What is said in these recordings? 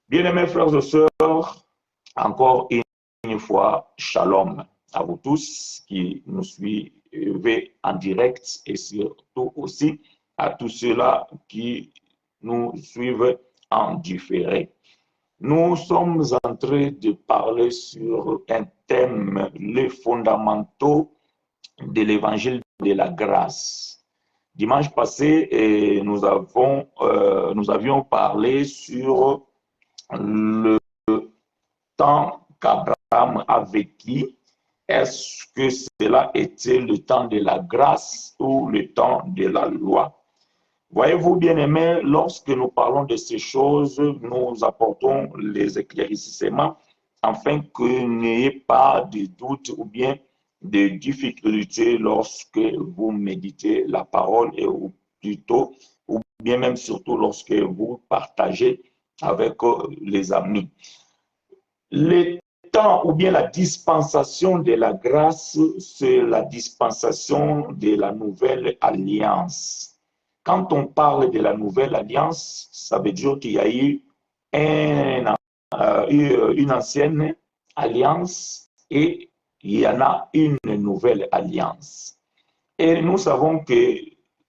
Bien-aimés frères et sœurs, encore une fois, shalom à vous tous qui nous suivez en direct et surtout aussi à tous ceux-là qui nous suivent en différé. Nous sommes en train de parler sur un thème, les fondamentaux de l'évangile de la grâce. Dimanche passé, nous avions parlé sur le temps qu'Abraham a vécu. Est-ce que cela était le temps de la grâce ou le temps de la loi? Voyez-vous, bien-aimés, lorsque nous parlons de ces choses, nous apportons les éclaircissements afin que n'ayez pas de doute ou bien de difficultés lorsque vous méditez la parole et ou plutôt, ou bien même surtout lorsque vous partagez avec les amis. Le temps ou bien la dispensation de la grâce, c'est la dispensation de la nouvelle alliance. Quand on parle de la nouvelle alliance, ça veut dire qu'il y a eu une ancienne alliance et il y en a une nouvelle alliance. Et nous savons que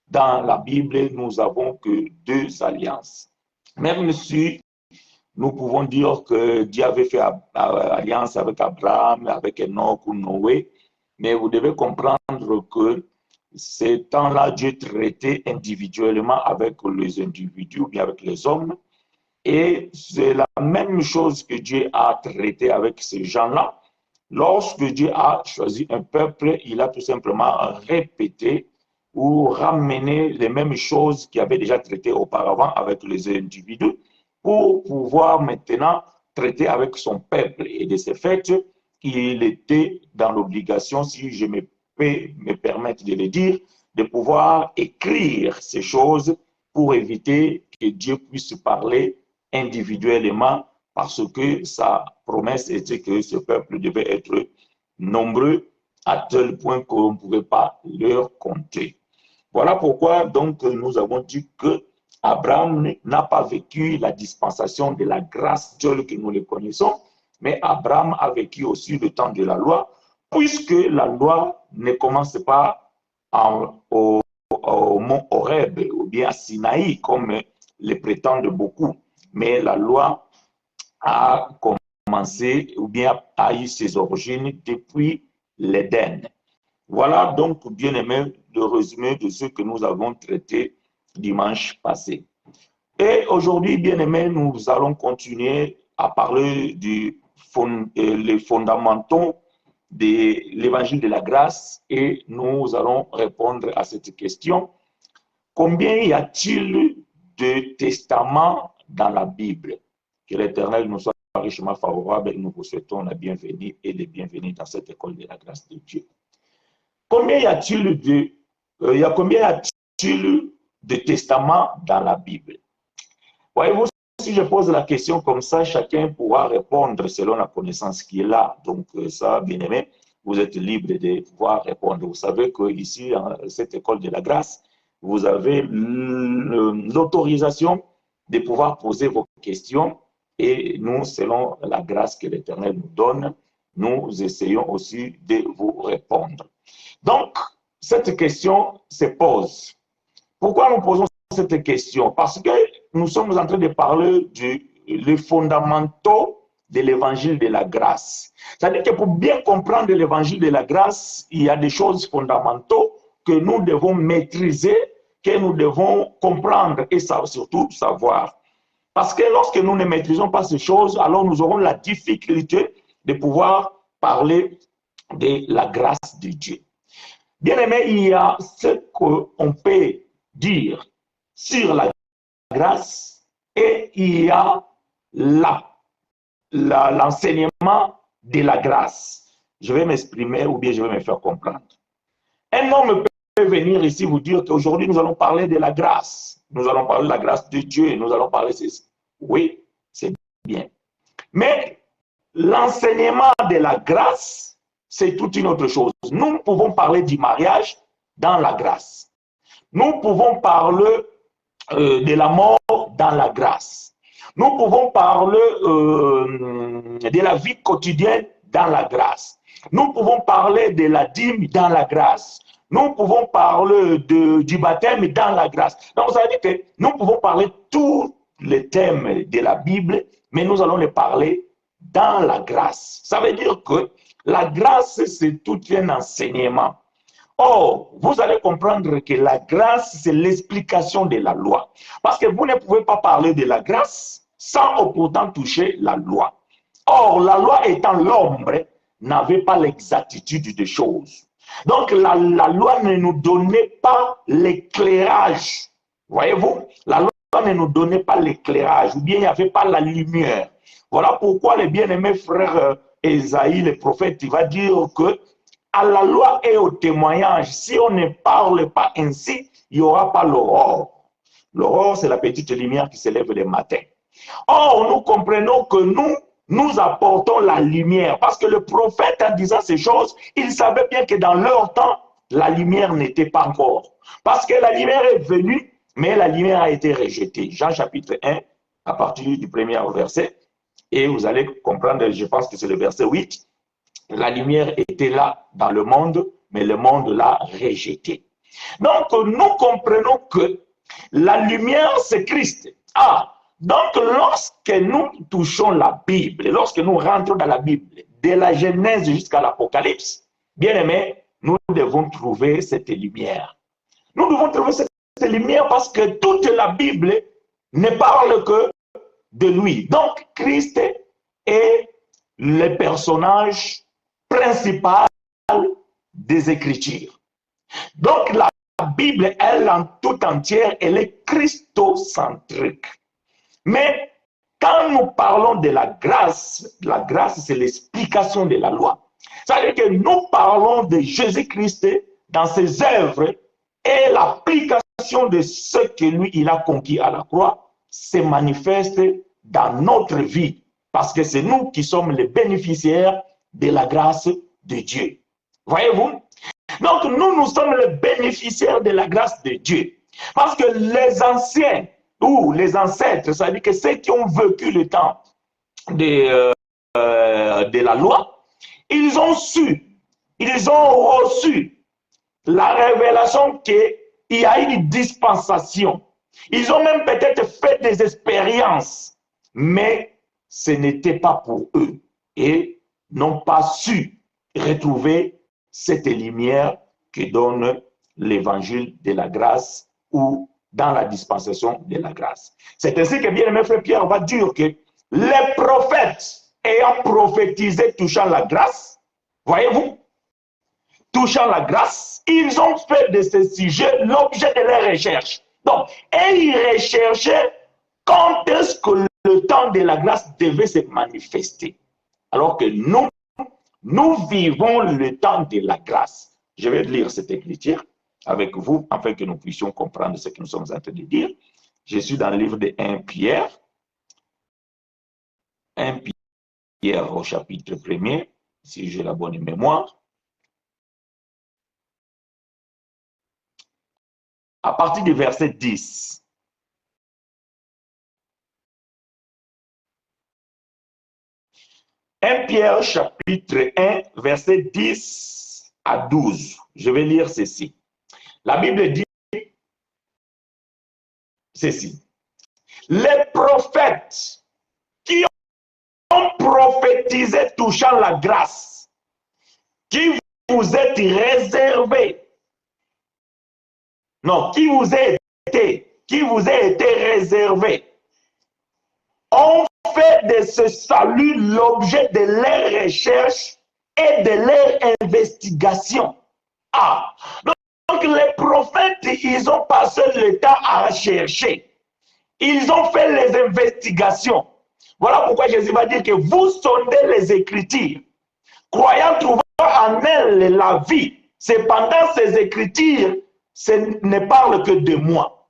dans la Bible, nous avons que deux alliances. Même si nous pouvons dire que Dieu avait fait alliance avec Abraham, avec Enoch ou Noé, mais vous devez comprendre que ces temps-là, Dieu traitait individuellement avec les individus ou bien avec les hommes. Et c'est la même chose que Dieu a traité avec ces gens-là. Lorsque Dieu a choisi un peuple, il a tout simplement répété ou ramené les mêmes choses qu'il avait déjà traitées auparavant avec les individus pour pouvoir maintenant traiter avec son peuple. Et de ce fait, il était dans l'obligation, si je me peux me permettre de le dire, de pouvoir écrire ces choses pour éviter que Dieu puisse parler individuellement parce que sa promesse était que ce peuple devait être nombreux à tel point qu'on ne pouvait pas leur compter. Voilà pourquoi donc nous avons dit que Abraham n'a pas vécu la dispensation de la grâce telle que nous le connaissons, mais Abraham a vécu aussi le temps de la loi, puisque la loi ne commence pas au mont Horeb ou bien à Sinaï, comme le prétendent beaucoup, mais la loi a commencé ou bien a eu ses origines depuis l'Éden. Voilà donc, bien aimé, le résumé de ce que nous avons traité dimanche passé. Et aujourd'hui, bien aimé, nous allons continuer à parler les fondamentaux de l'évangile de la grâce et nous allons répondre à cette question. Combien y a-t-il de testaments dans la Bible? Que l'Éternel nous soit richement favorable et nous vous souhaitons la bienvenue et les bienvenus dans cette école de la grâce de Dieu. Combien y a-t-il de testaments dans la Bible? Voyez-vous, si je pose la question comme ça, chacun pourra répondre selon la connaissance qu'il a. Donc ça, bien aimé, vous êtes libre de pouvoir répondre. Vous savez qu'ici, dans cette école de la grâce, vous avez l'autorisation de pouvoir poser vos questions et nous, selon la grâce que l'Éternel nous donne, nous essayons aussi de vous répondre. Donc, cette question se pose. Pourquoi nous posons cette question? Parce que nous sommes en train de parler des fondamentaux de l'évangile de la grâce. C'est-à-dire que pour bien comprendre l'évangile de la grâce, il y a des choses fondamentales que nous devons maîtriser, que nous devons comprendre et surtout savoir. Parce que lorsque nous ne maîtrisons pas ces choses, alors nous aurons la difficulté de pouvoir parler de la grâce de Dieu. Bien aimé, il y a ce qu'on peut dire sur la grâce et il y a l'enseignement de la grâce. Je vais m'exprimer ou bien je vais me faire comprendre. Un homme peut venir ici vous dire qu'aujourd'hui nous allons parler de la grâce. Nous allons parler de la grâce de Dieu. Nous allons parler de ceci. Oui, c'est bien. Mais l'enseignement de la grâce, c'est toute une autre chose. Nous pouvons parler du mariage dans la grâce. Nous pouvons parler de la mort dans la grâce. Nous pouvons parler de la vie quotidienne dans la grâce. Nous pouvons parler de la dîme dans la grâce. Nous pouvons parler du baptême dans la grâce. Donc, ça veut dire que nous pouvons parler tous les thèmes de la Bible, mais nous allons les parler dans la grâce. Ça veut dire que la grâce, c'est tout un enseignement. Or, vous allez comprendre que la grâce, c'est l'explication de la loi. Parce que vous ne pouvez pas parler de la grâce sans pourtant toucher la loi. Or, la loi étant l'ombre, n'avait pas l'exactitude des choses. Donc, la loi ne nous donnait pas l'éclairage. Voyez-vous, la loi ne nous donnait pas l'éclairage, ou bien il n'y avait pas la lumière. Voilà pourquoi le bien-aimé frère Esaïe, le prophète, il va dire que à la loi et au témoignage, si on ne parle pas ainsi, il n'y aura pas l'aurore. L'aurore, c'est la petite lumière qui s'élève le matin. Or, nous comprenons que nous apportons la lumière. Parce que le prophète, en disant ces choses, il savait bien que dans leur temps, la lumière n'était pas encore. Parce que la lumière est venue, mais la lumière a été rejetée. Jean chapitre 1, à partir du premier verset. Et vous allez comprendre, je pense que c'est le verset 8. La lumière était là dans le monde, mais le monde l'a rejetée. Donc, nous comprenons que la lumière, c'est Christ. Donc, lorsque nous touchons la Bible, lorsque nous rentrons dans la Bible, de la Genèse jusqu'à l'Apocalypse, bien aimé, nous devons trouver cette lumière. Nous devons trouver cette lumière parce que toute la Bible ne parle que de lui. Donc, Christ est le personnage principal des Écritures. Donc, la Bible, elle, en tout entière, elle est christocentrique. Mais quand nous parlons de la grâce, c'est l'explication de la loi. C'est-à-dire que nous parlons de Jésus-Christ dans ses œuvres et l'application de ce que lui, il a conquis à la croix se manifeste dans notre vie. Parce que c'est nous qui sommes les bénéficiaires de la grâce de Dieu. Voyez-vous? Donc, nous sommes les bénéficiaires de la grâce de Dieu. Parce que les anciens, ou les ancêtres, c'est-à-dire que ceux qui ont vécu le temps de la loi, ils ont reçu la révélation qu'il y a une dispensation. Ils ont même peut-être fait des expériences, mais ce n'était pas pour eux et n'ont pas su retrouver cette lumière que donne l'évangile de la grâce ou dans la dispensation de la grâce. C'est ainsi que bien-aimé frère Pierre va dire que les prophètes ayant prophétisé touchant la grâce, voyez-vous, touchant la grâce, ils ont fait de ce sujet l'objet de leurs recherches. Donc, et ils recherchaient quand est-ce que le temps de la grâce devait se manifester. Alors que nous vivons le temps de la grâce. Je vais lire cette écriture avec vous, afin que nous puissions comprendre ce que nous sommes en train de dire. Je suis dans le livre de 1 Pierre. 1 Pierre au chapitre 1er, si j'ai la bonne mémoire. À partir du verset 10. « 1 Pierre chapitre 1, verset 10 à 12. Je vais lire ceci. La Bible dit ceci. Les prophètes qui ont prophétisé touchant la grâce, qui vous êtes réservés, non, qui vous a été réservé, ont fait de ce salut l'objet de leurs recherches et de leurs investigations. Donc les prophètes, ils ont passé le temps à chercher. Ils ont fait les investigations. Voilà pourquoi Jésus va dire que vous sondez les Écritures, croyant trouver en elles la vie. Cependant, ces Écritures ne parlent que de moi.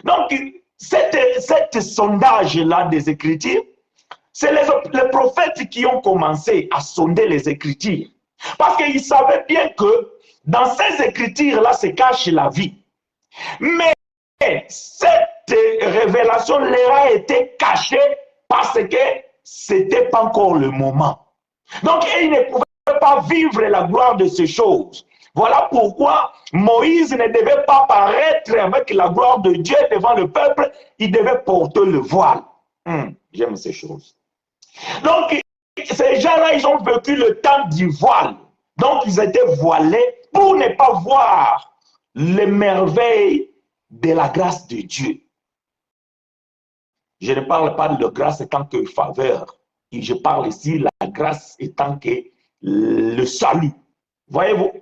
Donc, cet sondage-là des Écritures, c'est les prophètes qui ont commencé à sonder les Écritures. Parce qu'ils savaient bien que dans ces Écritures-là se cache la vie. Mais cette révélation leur a été cachée parce que ce n'était pas encore le moment. Donc, il ne pouvait pas vivre la gloire de ces choses. Voilà pourquoi Moïse ne devait pas paraître avec la gloire de Dieu devant le peuple, il devait porter le voile. J'aime ces choses. Donc, ces gens-là, ils ont vécu le temps du voile. Donc, ils étaient voilés pour ne pas voir les merveilles de la grâce de Dieu. Je ne parle pas de grâce en tant que faveur. Je parle ici de la grâce en tant que le salut. Voyez-vous?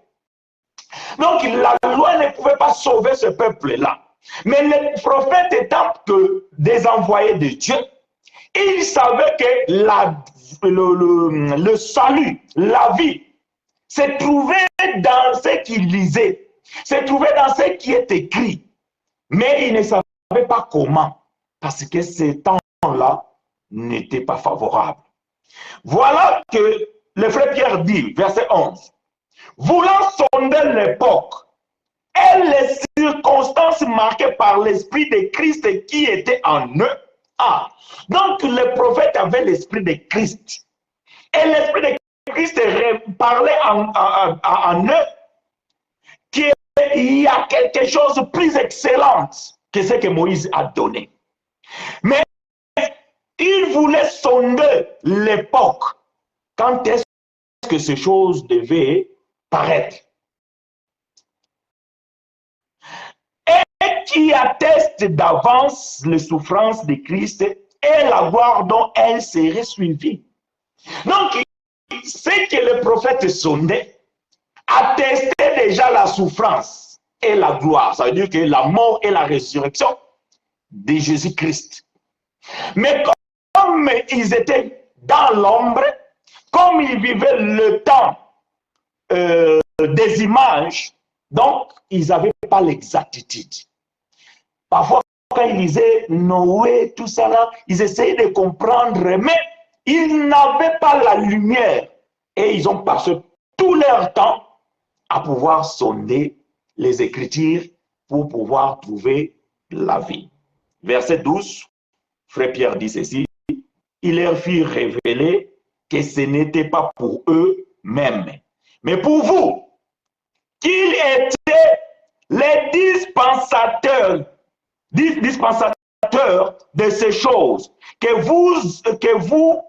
Donc, la loi ne pouvait pas sauver ce peuple-là. Mais les prophètes étant que des envoyés de Dieu, ils savaient que le salut, la vie, se trouvait dans ce qu'ils lisaient, se trouvait dans ce qui est écrit. Mais ils ne savaient pas comment, parce que ces temps-là n'étaient pas favorables. Voilà que le frère Pierre dit, verset 11, voulant sonder l'époque et les circonstances marquées par l'esprit de Christ qui était en eux. Ah, donc le prophète avait l'esprit de Christ. Et l'esprit de Christ parlait en eux qu'il y a quelque chose de plus excellent que ce que Moïse a donné. Mais il voulait sonder l'époque. Quand est-ce que ces choses devaient paraître? Et qui atteste d'avance les souffrances de Christ et la gloire dont elle serait suivie. Donc, ce que le prophète sondait attestait déjà la souffrance et la gloire. Ça veut dire que la mort et la résurrection de Jésus-Christ. Mais comme ils étaient dans l'ombre, comme ils vivaient le temps des images, donc ils n'avaient pas l'exactitude. Parfois, quand ils lisaient Noé, tout ça là, ils essayaient de comprendre, mais ils n'avaient pas la lumière. Et ils ont passé tout leur temps à pouvoir sonder les Écritures pour pouvoir trouver la vie. Verset 12, frère Pierre dit ceci, il leur fit révéler que ce n'était pas pour eux-mêmes, mais pour vous, qu'ils étaient les dispensateurs de ces choses que vous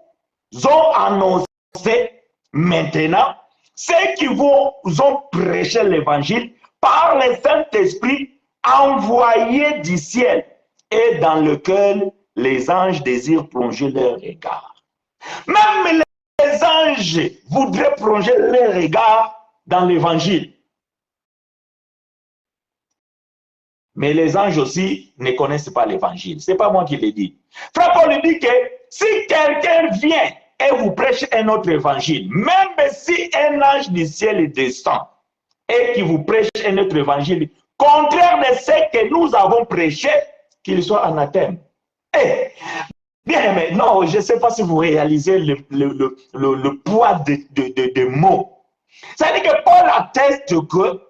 ont annoncé maintenant, ceux qui vous ont prêché l'évangile par le Saint-Esprit envoyé du ciel et dans lequel les anges désirent plonger leur regard. Même les anges voudraient plonger leur regard dans l'évangile. Mais les anges aussi ne connaissent pas l'évangile. Ce n'est pas moi qui le dis. Frère Paul dit que si quelqu'un vient et vous prêche un autre évangile, même si un ange du ciel descend et qui vous prêche un autre évangile, contraire de ce que nous avons prêché, qu'il soit anathème. Bien, mais non, je ne sais pas si vous réalisez le poids des mots. C'est-à-dire que Paul atteste que,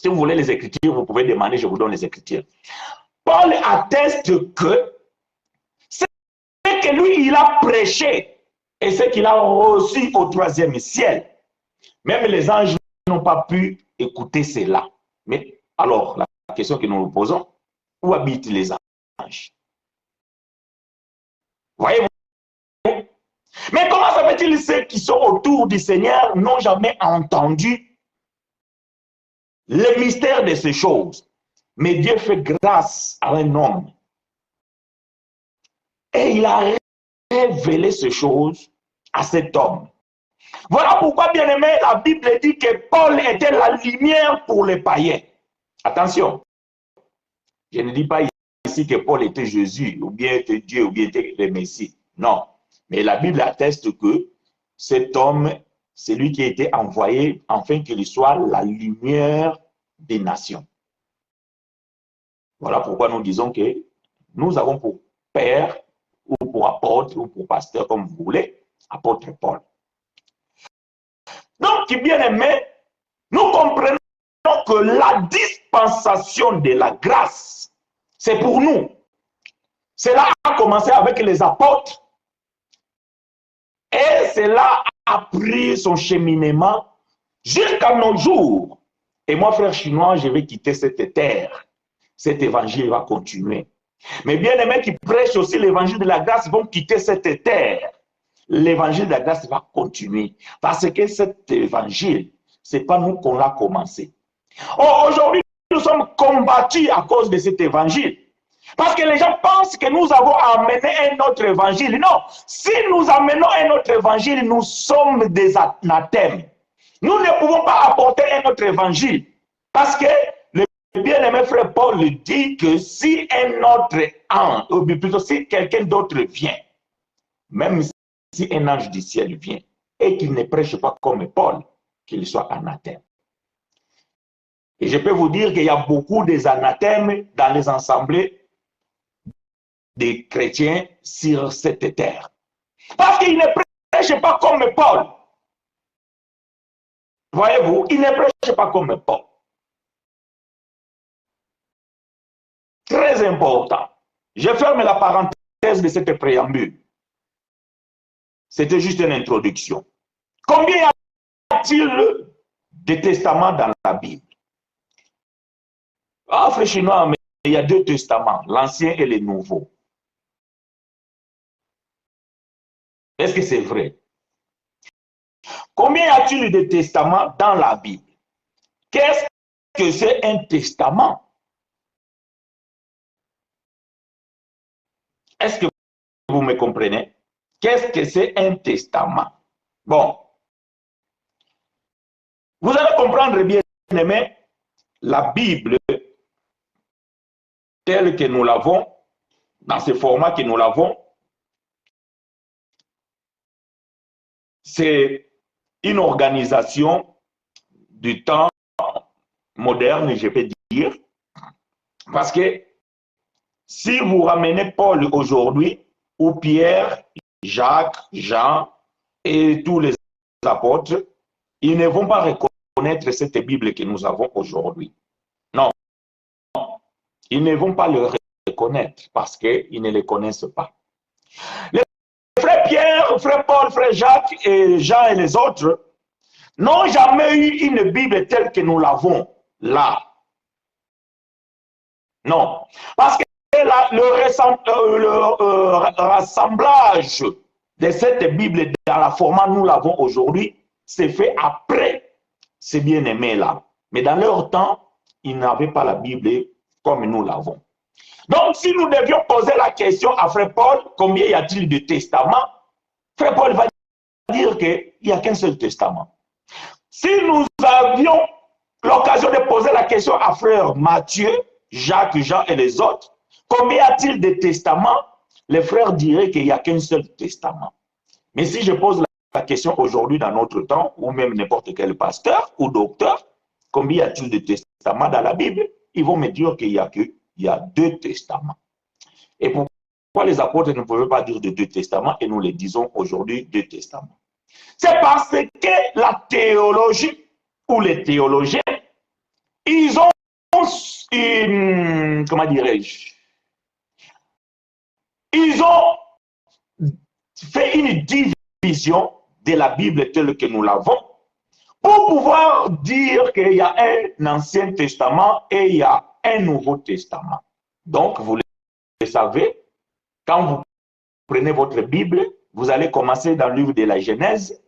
si vous voulez les Écritures, vous pouvez demander, je vous donne les Écritures. Paul atteste que ce que lui, il a prêché et ce qu'il a reçu au 3e ciel, même les anges n'ont pas pu écouter cela. Mais alors, la question que nous nous posons, où habitent les anges? Voyez-vous? Mais comment ça fait-il ceux qui sont autour du Seigneur n'ont jamais entendu le mystère de ces choses? Mais Dieu fait grâce à un homme. Et il a révélé ces choses à cet homme. Voilà pourquoi, bien aimé, la Bible dit que Paul était la lumière pour les païens. Attention, je ne dis pas ici que Paul était Jésus, ou bien était Dieu, ou bien était le Messie. Non. Mais la Bible atteste que cet homme, c'est lui qui a été envoyé afin qu'il soit la lumière des nations. Voilà pourquoi nous disons que nous avons pour père, ou pour apôtre, ou pour pasteur, comme vous voulez, apôtre Paul. Donc, bien aimé, nous comprenons que la dispensation de la grâce, c'est pour nous. Cela a commencé avec les apôtres, cela a pris son cheminement jusqu'à nos jours. Et moi, frère chinois, je vais quitter cette terre. Cet évangile va continuer. Mais bien aimés qui prêchent aussi l'évangile de la grâce vont quitter cette terre. L'évangile de la grâce va continuer. Parce que cet évangile, ce n'est pas nous qu'on l'a commencé. Aujourd'hui, nous sommes combattus à cause de cet évangile. Parce que les gens pensent que nous avons amené un autre évangile. Non, si nous amenons un autre évangile, nous sommes des anathèmes. Nous ne pouvons pas apporter un autre évangile. Parce que le bien-aimé frère Paul dit que si un autre ange, ou plutôt si quelqu'un d'autre vient, même si un ange du ciel vient, et qu'il ne prêche pas comme Paul, qu'il soit anathème. Et je peux vous dire qu'il y a beaucoup d'anathèmes dans les assemblées des chrétiens sur cette terre. Parce qu'ils ne prêchent pas comme Paul. Voyez-vous, ils ne prêchent pas comme Paul. Très important. Je ferme la parenthèse de cette préambule. C'était juste une introduction. Combien y a-t-il de testaments dans la Bible? Ah, frère chinois, mais il y a deux testaments, l'Ancien et le Nouveau. Est-ce que c'est vrai? Combien y a-t-il de testaments dans la Bible? Qu'est-ce que c'est un testament? Est-ce que vous me comprenez? Qu'est-ce que c'est un testament? Bon. Vous allez comprendre bien aimé, la Bible telle que nous l'avons, dans ce format que nous l'avons, c'est une organisation du temps moderne, je peux dire, parce que si vous ramenez Paul aujourd'hui, ou Pierre, Jacques, Jean et tous les apôtres, ils ne vont pas reconnaître cette Bible que nous avons aujourd'hui. Non. Ils ne vont pas le reconnaître parce qu'ils ne le connaissent pas. Les frères Pierre, frère Paul, frère Jacques et Jean et les autres n'ont jamais eu une Bible telle que nous l'avons là. Non. Parce que le rassemblage de cette Bible dans la format nous l'avons aujourd'hui, c'est fait après ces bien-aimés-là. Mais dans leur temps, ils n'avaient pas la Bible comme nous l'avons. Donc, si nous devions poser la question à frère Paul, combien y a-t-il de testaments? Frère Paul va dire qu'il n'y a qu'un seul testament. Si nous avions l'occasion de poser la question à frère Matthieu, Jacques, Jean et les autres, combien y a-t-il de testaments? Les frères diraient qu'il n'y a qu'un seul testament. Mais si je pose la question aujourd'hui dans notre temps, ou même n'importe quel pasteur ou docteur, combien y a-t-il de testaments dans la Bible? Ils vont me dire qu'il y a deux testaments. Et pourquoi les apôtres ne pouvaient pas dire de deux testaments et nous les disons aujourd'hui deux testaments? C'est parce que la théologie ou les théologiens, ils ont comment dirais-je? Ils ont fait une division de la Bible telle que nous l'avons pour pouvoir dire qu'il y a un Ancien Testament et il y a un Nouveau Testament. Donc, vous le savez, quand vous prenez votre Bible, vous allez commencer dans le livre de la Genèse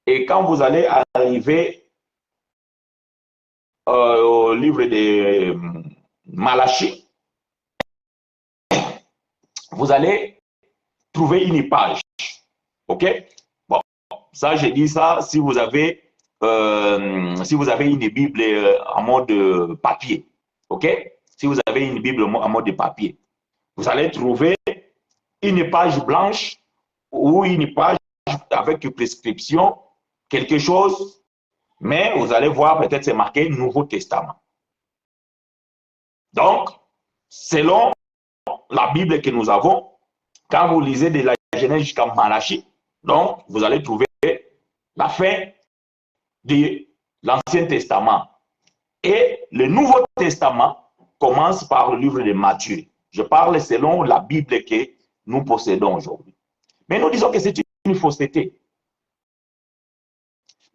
et quand vous allez arriver au livre de Malachie, vous allez trouver une page. OK? Bon, ça, j'ai dit ça si vous avez une Bible en mode papier. OK? Si vous avez une Bible en mode papier, vous allez trouver une page blanche ou une page avec une prescription, quelque chose, mais vous allez voir peut-être c'est marqué Nouveau Testament. Donc, selon la Bible que nous avons, quand vous lisez de la Genèse jusqu'à Malachie, donc vous allez trouver la fin de l'Ancien Testament. Et le Nouveau Testament commence par le livre de Matthieu. Je parle selon la Bible que nous possédons aujourd'hui. Mais nous disons que c'est une fausseté.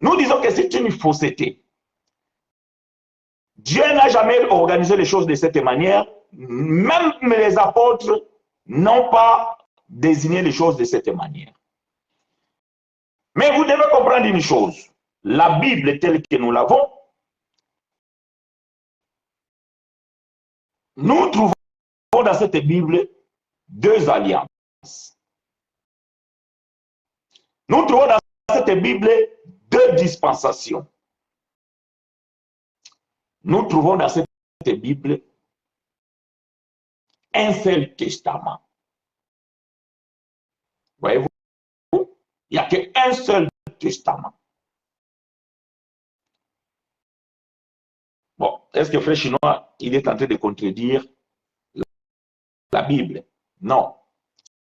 Nous disons que c'est une fausseté. Dieu n'a jamais organisé les choses de cette manière. Même les apôtres n'ont pas désigné les choses de cette manière. Mais vous devez comprendre une chose. La Bible telle que nous l'avons, nous trouvons dans cette Bible deux alliances. Nous trouvons dans cette Bible deux dispensations. Nous trouvons dans cette Bible un seul testament. Voyez-vous, il n'y a qu'un seul testament. Bon, est-ce que Frère Chinois, il est en train de contredire la Bible? Non.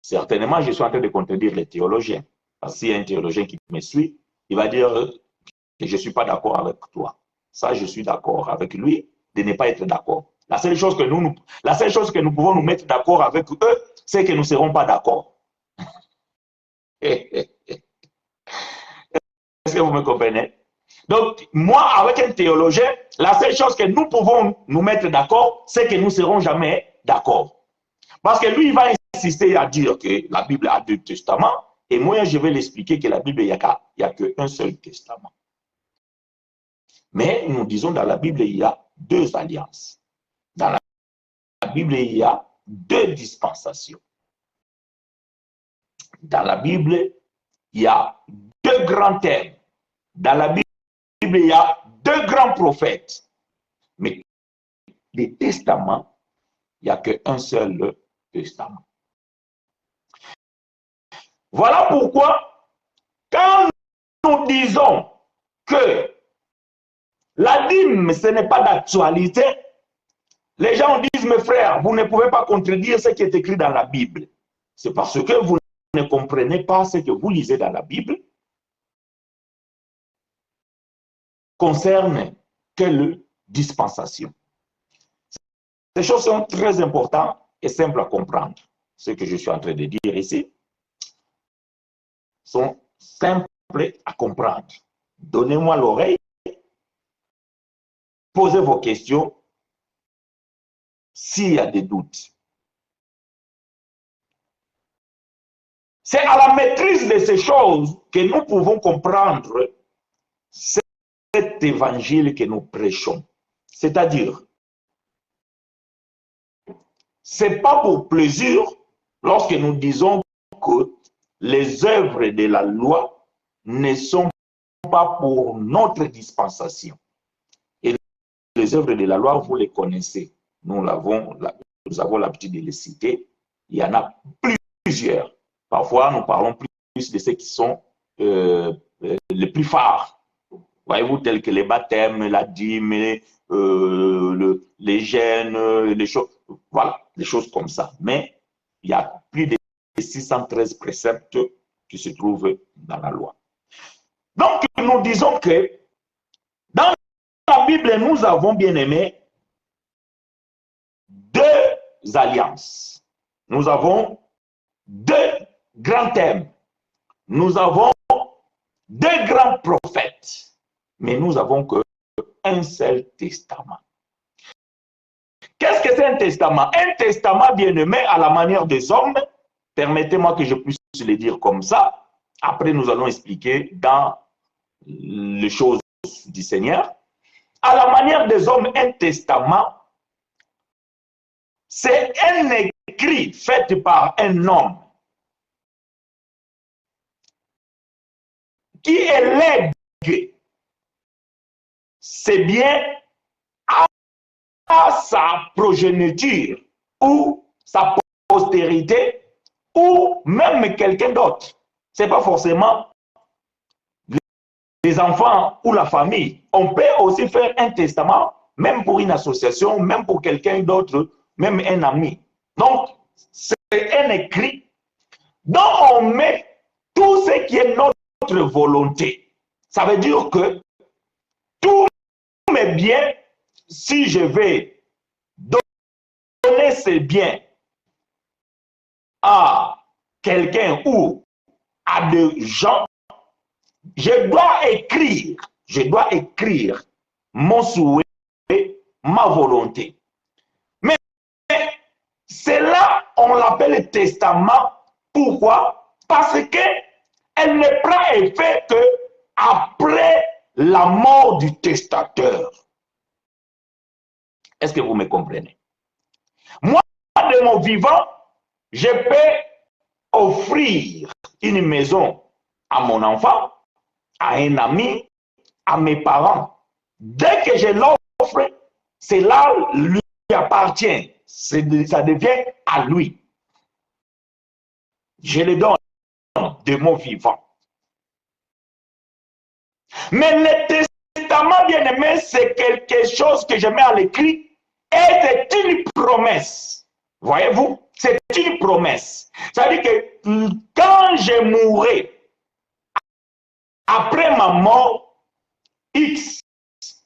Certainement, je suis en train de contredire les théologiens. Parce qu'il y a un théologien qui me suit, il va dire que je ne suis pas d'accord avec toi. Ça, je suis d'accord avec lui de ne pas être d'accord. La seule chose que nous pouvons nous mettre d'accord avec eux, c'est que nous ne serons pas d'accord. Est-ce que vous me comprenez? Donc, moi, avec un théologien, la seule chose que nous pouvons nous mettre d'accord, c'est que nous ne serons jamais d'accord. Parce que lui, il va insister à dire que la Bible a deux testaments, et moi, je vais l'expliquer que la Bible, il n'y a qu'un seul testament. Mais nous disons dans la Bible, il y a deux alliances. Dans la Bible, il y a deux dispensations. Dans la Bible, il y a deux grands thèmes. Dans la Bible, il y a deux grands prophètes. Mais les testaments, il n'y a qu'un seul testament. Voilà pourquoi, quand nous disons que la dîme, ce n'est pas d'actualité, les gens disent, mes frères, vous ne pouvez pas contredire ce qui est écrit dans la Bible. C'est parce que vous ne comprenez pas ce que vous lisez dans la Bible concerne quelle dispensation. Ces choses sont très importantes et simples à comprendre. Ce que je suis en train de dire ici sont simples à comprendre. Donnez-moi l'oreille, posez vos questions s'il y a des doutes. C'est à la maîtrise de ces choses que nous pouvons comprendre cet évangile que nous prêchons. C'est-à-dire, ce n'est pas pour plaisir lorsque nous disons que les œuvres de la loi ne sont pas pour notre dispensation. Et les œuvres de la loi, vous les connaissez. Nous avons l'habitude de les citer. Il y en a plusieurs. Parfois, nous parlons plus de ceux qui sont les plus phares. Voyez-vous, tels que les baptêmes, la dîme, les jeûnes, les choses, voilà, des choses comme ça. Mais il y a plus de 613 préceptes qui se trouvent dans la loi. Donc, nous disons que dans la Bible, nous avons bien aimé deux alliances. Nous avons deux grands thèmes. Nous avons deux grands prophètes. Mais nous avons qu'un seul testament. Qu'est-ce que c'est un testament? Un testament, bien aimé, à la manière des hommes, permettez-moi que je puisse le dire comme ça. Après, nous allons expliquer dans les choses du Seigneur. À la manière des hommes, un testament, c'est un écrit fait par un homme qui élègue ses biens à sa progéniture ou sa postérité ou même quelqu'un d'autre. Ce n'est pas forcément les enfants ou la famille. On peut aussi faire un testament, même pour une association, même pour quelqu'un d'autre, même un ami. Donc, c'est un écrit dont on met tout ce qui est notre volonté. Ça veut dire que tous mes biens, si je vais donner ces biens à quelqu'un ou à des gens, je dois écrire mon souhait, ma volonté. Mais cela, on l'appelle testament. Pourquoi? Parce qu'elle ne prend effet que après la mort du testateur. Est-ce que vous me comprenez? Moi, de mon vivant, je peux offrir une maison à mon enfant, à un ami, à mes parents. Dès que je l'offre, cela lui appartient. Ça devient à lui. Je le donne de mon vivant. Mais le testament, bien aimé, c'est quelque chose que je mets à l'écrit et c'est une promesse. Voyez-vous, c'est une promesse. C'est-à-dire que quand je mourrai, après ma mort, X,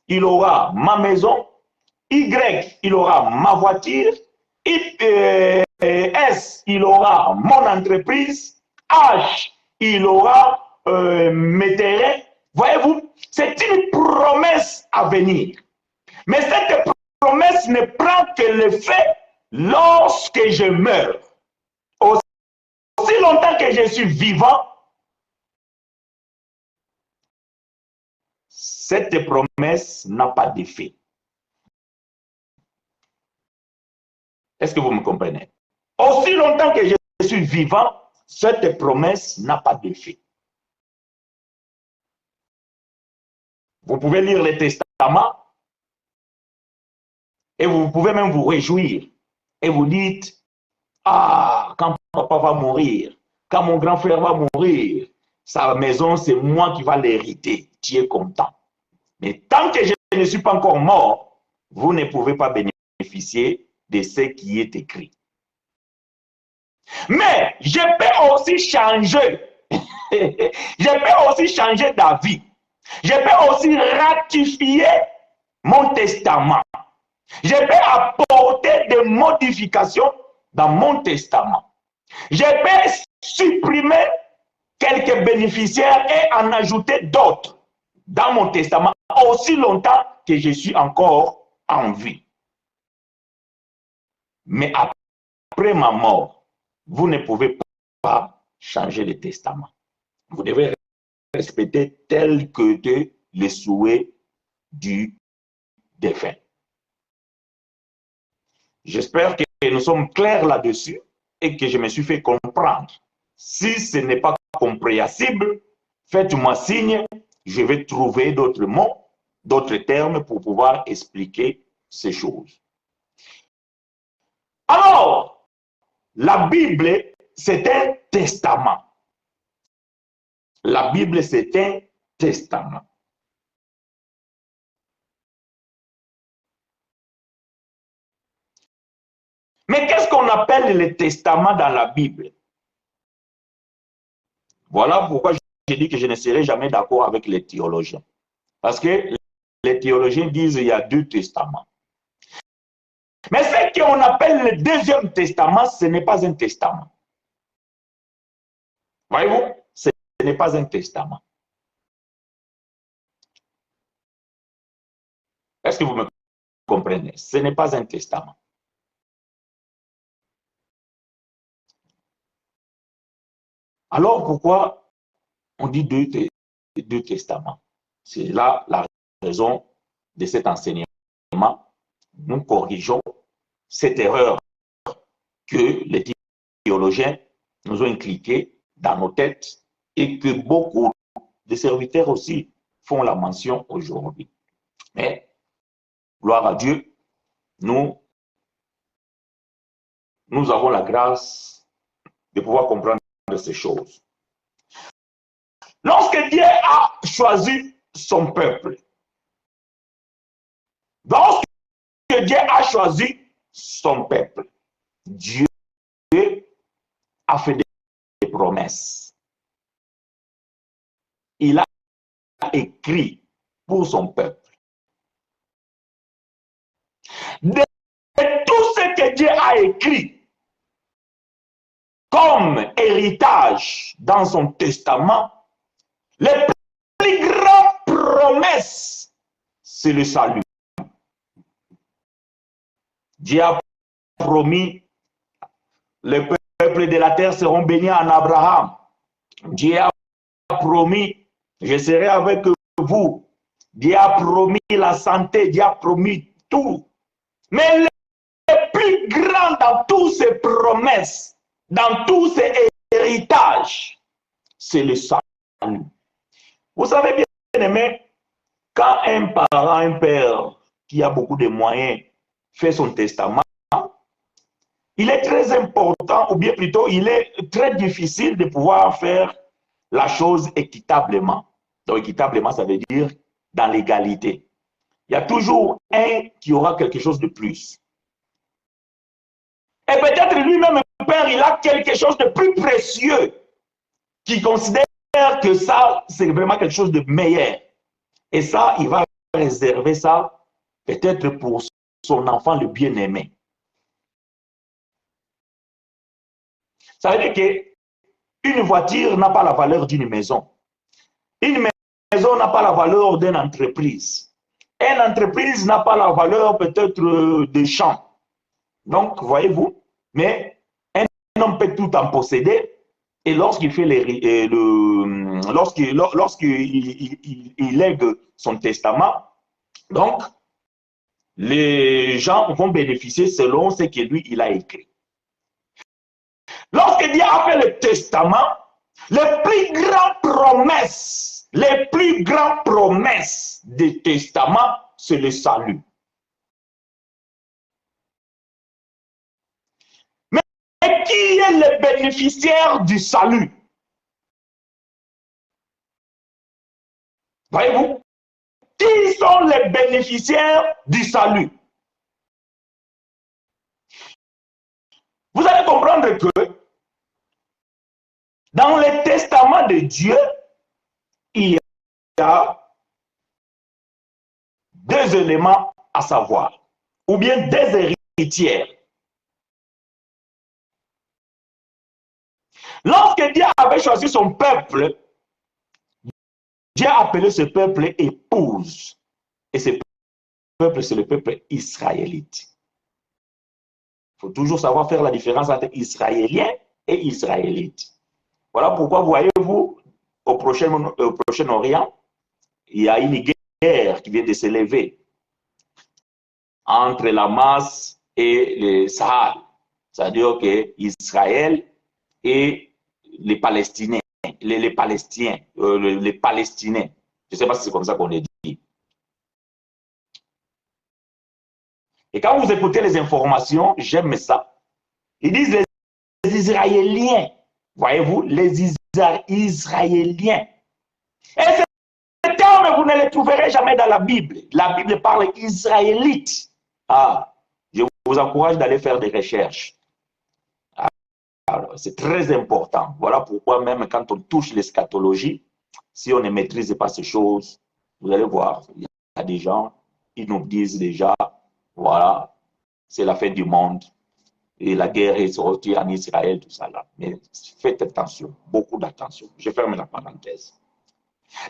il aura ma maison, Y, il aura ma voiture, S, il aura mon entreprise, H, il aura mes terrains. Voyez-vous, c'est une promesse à venir. Mais cette promesse ne prend que l'effet lorsque je meurs. Aussi longtemps que je suis vivant, cette promesse n'a pas d'effet. Est-ce que vous me comprenez? Aussi longtemps que je suis vivant, cette promesse n'a pas d'effet. Vous pouvez lire les testaments et vous pouvez même vous réjouir et vous dites, ah, quand papa va mourir, quand mon grand frère va mourir, sa maison, c'est moi qui va l'hériter. Tu es content. Mais tant que je ne suis pas encore mort, vous ne pouvez pas bénéficier de ce qui est écrit. Mais je peux aussi changer. Je peux aussi changer d'avis. Je peux aussi ratifier mon testament. Je peux apporter des modifications dans mon testament. Je peux supprimer quelques bénéficiaires et en ajouter d'autres dans mon testament aussi longtemps que je suis encore en vie. Mais après ma mort, vous ne pouvez pas changer le testament. Vous devez respecter tel que les souhaits du défunt. J'espère que nous sommes clairs là-dessus et que je me suis fait comprendre. Si ce n'est pas compréhensible, faites-moi signe, je vais trouver d'autres mots, d'autres termes pour pouvoir expliquer ces choses. Alors, la Bible, c'est un testament. La Bible, c'est un testament. Mais qu'est-ce qu'on appelle le testament dans la Bible? Voilà pourquoi j'ai dit que je ne serai jamais d'accord avec les théologiens. Parce que les théologiens disent qu'il y a deux testaments. Mais ce qu'on appelle le deuxième testament, ce n'est pas un testament. Voyez-vous, ce n'est pas un testament. Est-ce que vous me comprenez? Ce n'est pas un testament. Alors pourquoi on dit deux testaments? C'est là la raison de cet enseignement. Nous corrigeons cette erreur que les théologiens nous ont inculquée dans nos têtes et que beaucoup de serviteurs aussi font la mention aujourd'hui. Mais, gloire à Dieu, nous avons la grâce de pouvoir comprendre ces choses. Lorsque Dieu a choisi son peuple, lorsque Dieu a choisi son peuple, Dieu a fait des promesses. Il a écrit pour son peuple. De tout ce que Dieu a écrit comme héritage héritage dans son testament, les plus grandes promesses, c'est le salut. Dieu a promis, les peuples de la terre seront bénis en Abraham. Dieu a promis, je serai avec vous. Dieu a promis la santé, Dieu a promis tout. Mais le plus grand dans toutes ces promesses, dans tous ces héritages, c'est le salut. Vous savez bien aimé, quand un parent, un père qui a beaucoup de moyens fait son testament, il est très important, ou bien plutôt, il est très difficile de pouvoir faire la chose équitablement. Donc, équitablement, ça veut dire dans l'égalité. Il y a toujours un qui aura quelque chose de plus. Et peut-être lui-même, le père, il a quelque chose de plus précieux qui considère que ça, c'est vraiment quelque chose de meilleur. Et ça, il va réserver ça peut-être pour son enfant le bien-aimé. Ça veut dire qu'une voiture n'a pas la valeur d'une maison. Une maison n'a pas la valeur d'une entreprise. Une entreprise n'a pas la valeur peut-être des champs. Donc, voyez-vous, mais un homme peut tout en posséder et lorsqu'il fait lorsqu'il lègue son testament, donc, les gens vont bénéficier selon ce que lui, il a écrit. Lorsque Dieu a fait le testament, les plus grandes promesses du testament, c'est le salut. Mais qui est le bénéficiaire du salut? Voyez-vous? Qui sont les bénéficiaires du salut? Vous allez comprendre que dans le testament de Dieu, il y a deux éléments à savoir, ou bien des héritières. Lorsque Dieu avait choisi son peuple, Dieu a appelé ce peuple épouse. Et ce peuple, c'est le peuple israélite. Il faut toujours savoir faire la différence entre israélien et israélite. Voilà pourquoi, voyez-vous, au Proche-Orient, il y a une guerre qui vient de s'élever entre la masse et le Sahel. C'est-à-dire qu'Israël et les Palestiniens, les Palestiniens. Je ne sais pas si c'est comme ça qu'on est dit. Et quand vous écoutez les informations, j'aime ça. Ils disent les Israéliens. Voyez-vous, les Israéliens. Et ces termes, vous ne les trouverez jamais dans la Bible. La Bible parle israélite. Ah, je vous encourage d'aller faire des recherches. C'est très important. Voilà pourquoi même quand on touche l'eschatologie, si on ne maîtrise pas ces choses, vous allez voir, il y a des gens, ils nous disent déjà, voilà, c'est la fin du monde et la guerre est sortie en Israël, tout ça là. Mais faites attention, beaucoup d'attention. Je ferme la parenthèse.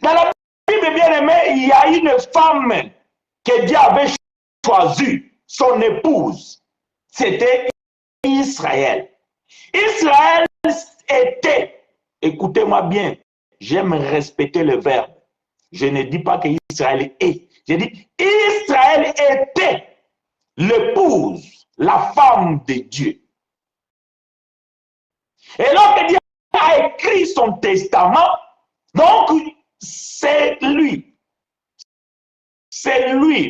Dans la Bible bien aimée, il y a une femme que Dieu avait choisie, son épouse. C'était Israël. Israël était, écoutez-moi bien, j'aime respecter le verbe. Je ne dis pas qu'Israël est. Je dis Israël était l'épouse, la femme de Dieu. Et lorsque Dieu a écrit son testament, donc c'est lui,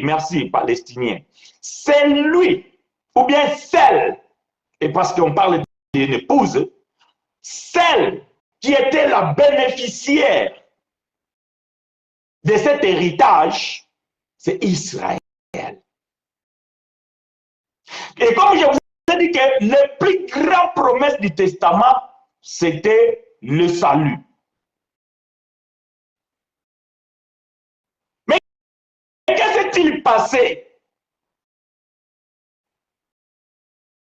merci Palestinien, c'est lui, ou bien celle, et parce qu'on parle d'une épouse, celle qui était la bénéficiaire de cet héritage, c'est Israël. Et comme je vous ai dit que les plus grandes promesses du testament, c'était le salut. Mais que s'est-il passé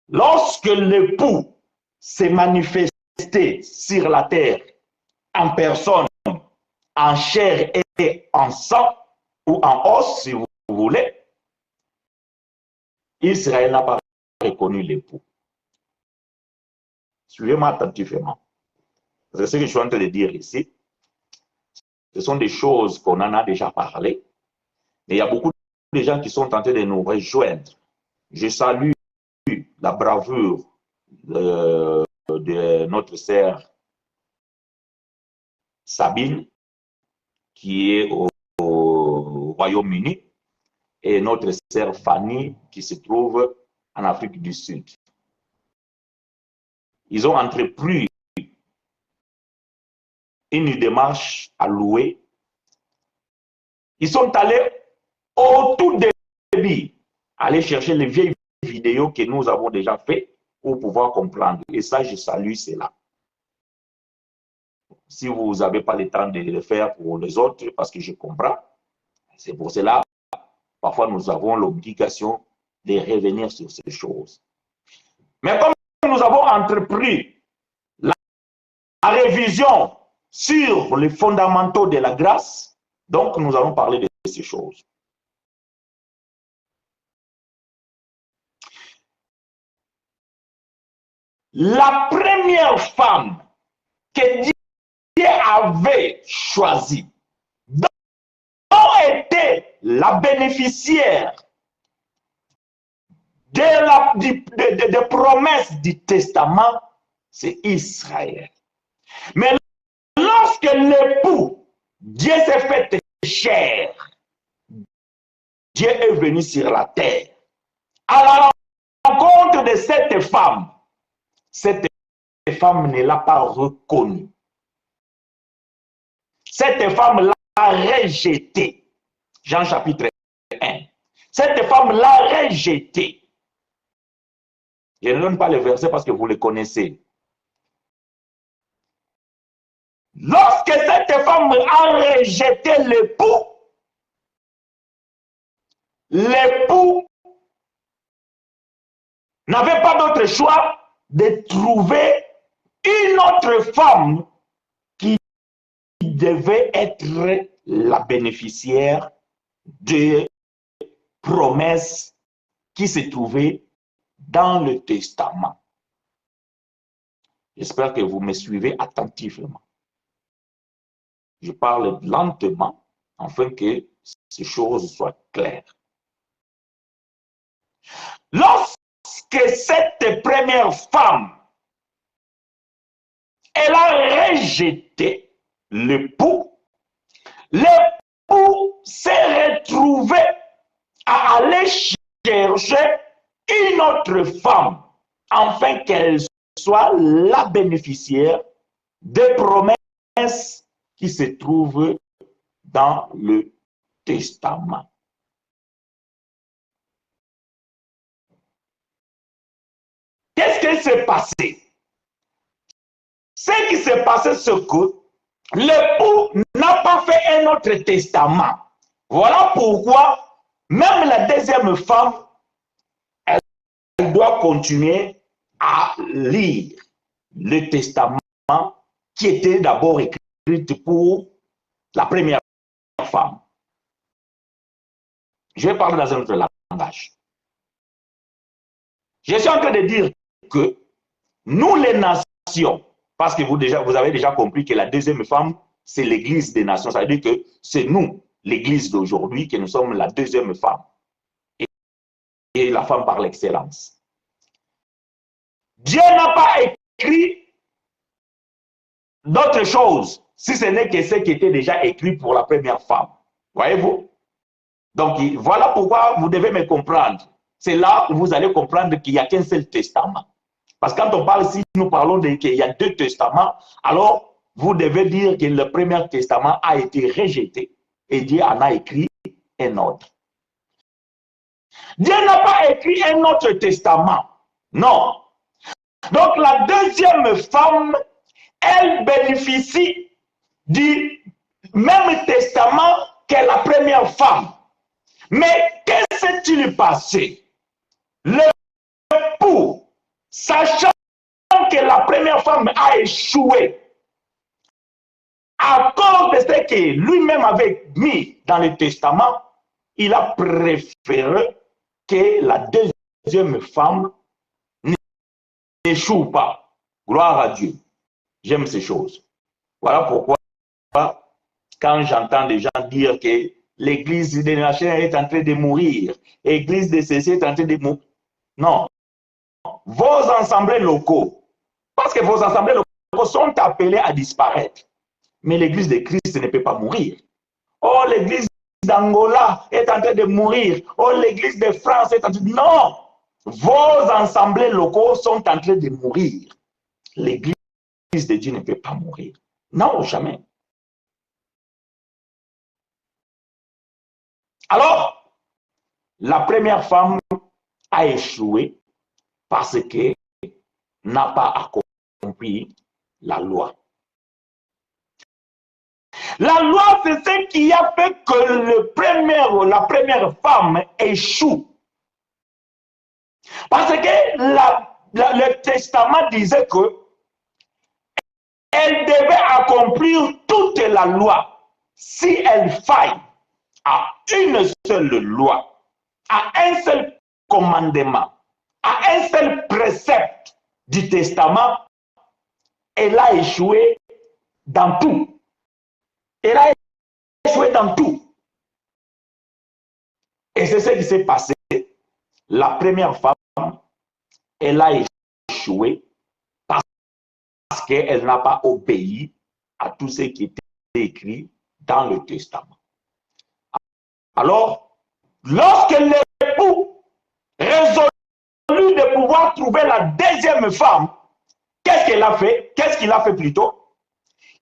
lorsque l'époux s'est manifesté manifesté sur la terre en personne, en chair et en sang, ou en os, si vous voulez, Israël n'a pas reconnu l'époux. Suivez-moi attentivement. C'est ce que je suis en train de dire ici. Ce sont des choses qu'on en a déjà parlé. Mais il y a beaucoup de gens qui sont tentés de nous rejoindre. Je salue la bravoure de notre sœur Sabine, qui est au Royaume-Uni, et notre sœur Fanny, qui se trouve en Afrique du Sud. Ils ont entrepris une démarche à louer. Ils sont allés au tout début, aller chercher les vieilles vidéos que nous avons déjà faites pour pouvoir comprendre. Et ça, je salue cela. Si vous n'avez pas le temps de le faire pour les autres, parce que je comprends, c'est pour cela, parfois nous avons l'obligation de revenir sur ces choses. Mais comme nous avons entrepris la révision sur les fondamentaux de la grâce, donc nous allons parler de ces choses. La première femme que Dieu avait choisie, dont était la bénéficiaire des promesses du testament, c'est Israël. Mais lorsque l'époux, Dieu s'est fait chair, Dieu est venu sur la terre. À la rencontre de cette femme ne l'a pas reconnue. Cette femme l'a rejetée. Jean chapitre 1. Cette femme l'a rejetée. Je ne donne pas le verset parce que vous le connaissez. Lorsque cette femme a rejeté l'époux n'avait pas d'autre choix de trouver une autre femme qui devait être la bénéficiaire des promesses qui se trouvaient dans le testament. J'espère que vous me suivez attentivement. Je parle lentement afin que ces choses soient claires. Lorsque cette première femme, elle a rejeté l'époux, l'époux s'est retrouvé à aller chercher une autre femme, afin qu'elle soit la bénéficiaire des promesses qui se trouvent dans le testament. Qu'est-ce qui s'est passé? Ce qui s'est passé, c'est que l'époux n'a pas fait un autre testament. Voilà pourquoi même la deuxième femme, elle doit continuer à lire le testament qui était d'abord écrit pour la première femme. Je vais parler dans un autre langage. Je suis en train de dire que nous, les nations, parce que vous avez déjà compris que la deuxième femme, c'est l'Église des nations. Ça veut dire que c'est nous, l'Église d'aujourd'hui, que nous sommes la deuxième femme. Et la femme par l'excellence. Dieu n'a pas écrit d'autres choses, si ce n'est que ce qui était déjà écrit pour la première femme. Voyez-vous? Donc, voilà pourquoi vous devez me comprendre. C'est là où vous allez comprendre qu'il n'y a qu'un seul testament. Parce que quand on parle ici, nous parlons qu'il y a deux testaments, alors vous devez dire que le premier testament a été rejeté et Dieu en a écrit un autre. Dieu n'a pas écrit un autre testament. Non. Donc la deuxième femme, elle bénéficie du même testament que la première femme. Mais qu'est-ce qui s'est passé? L'époux, sachant que la première femme a échoué à cause de ce que lui-même avait mis dans le testament. Il a préféré que la deuxième femme n'échoue pas. Gloire à Dieu. J'aime ces choses. Voilà pourquoi, quand j'entends des gens dire que l'église de Nations est en train de mourir, l'église de ceci est en train de mourir. Non. Vos assemblées locaux, parce que vos assemblées locaux sont appelées à disparaître. Mais l'église de Christ ne peut pas mourir. Oh, l'église d'Angola est en train de mourir. Oh, l'église de France est en train de... Non! Vos assemblées locaux sont en train de mourir. L'église de Dieu ne peut pas mourir. Non, jamais. Alors, la première femme a échoué parce qu'elle n'a pas accompli la loi. La loi, c'est ce qui a fait que la première femme échoue. Parce que le testament disait que elle devait accomplir toute la loi. Si elle faille à une seule loi, à un seul commandement, à un seul précepte du testament, elle a échoué dans tout. Elle a échoué dans tout. Et c'est ce qui s'est passé. La première femme, elle a échoué parce qu'elle n'a pas obéi à tout ce qui était écrit dans le testament. Alors, lorsque l'époux résolut de pouvoir trouver la deuxième femme, qu'est-ce qu'elle a fait? Qu'est-ce qu'il a fait plutôt?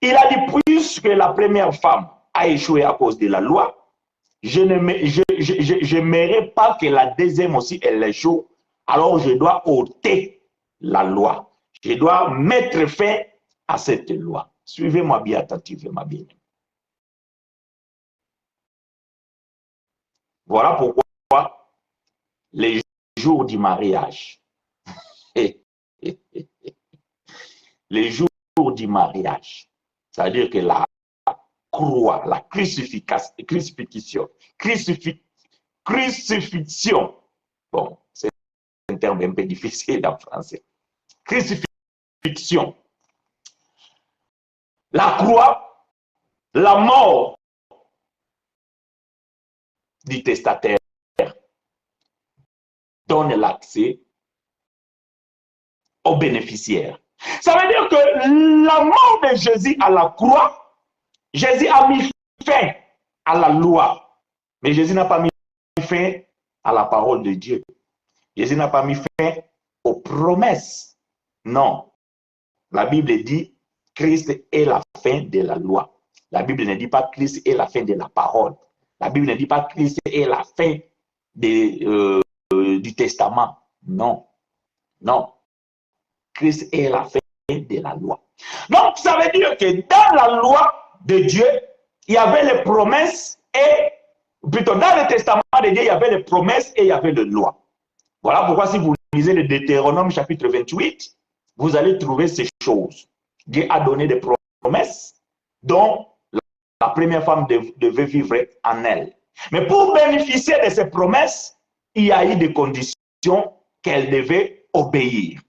Il a dit, puisque la première femme a échoué à cause de la loi, je n'aimerais pas que la deuxième aussi, elle échoue. Alors, je dois ôter la loi. Je dois mettre fin à cette loi. Suivez-moi bien attentivement, bien. Voilà pourquoi les jours du mariage, les jours du mariage, c'est-à-dire que la croix, la crucifixion, bon, c'est un terme un peu difficile en français, crucifixion, la croix, la mort du testataire donne l'accès aux bénéficiaires. Ça veut dire que la mort de Jésus à la croix, Jésus a mis fin à la loi, mais Jésus n'a pas mis fin à la parole de Dieu. Jésus n'a pas mis fin aux promesses. Non. La Bible dit Christ est la fin de la loi. La Bible ne dit pas Christ est la fin de la parole. La Bible ne dit pas Christ est la fin du testament. Non. Non. Christ est la fin de la loi. Donc, ça veut dire que dans la loi de Dieu, il y avait les promesses et, plutôt dans le testament de Dieu, il y avait les promesses et il y avait les lois. Voilà pourquoi si vous lisez le Deutéronome chapitre 28, vous allez trouver ces choses. Dieu a donné des promesses dont la première femme devait vivre en elle. Mais pour bénéficier de ces promesses, il y a eu des conditions qu'elle devait obéir.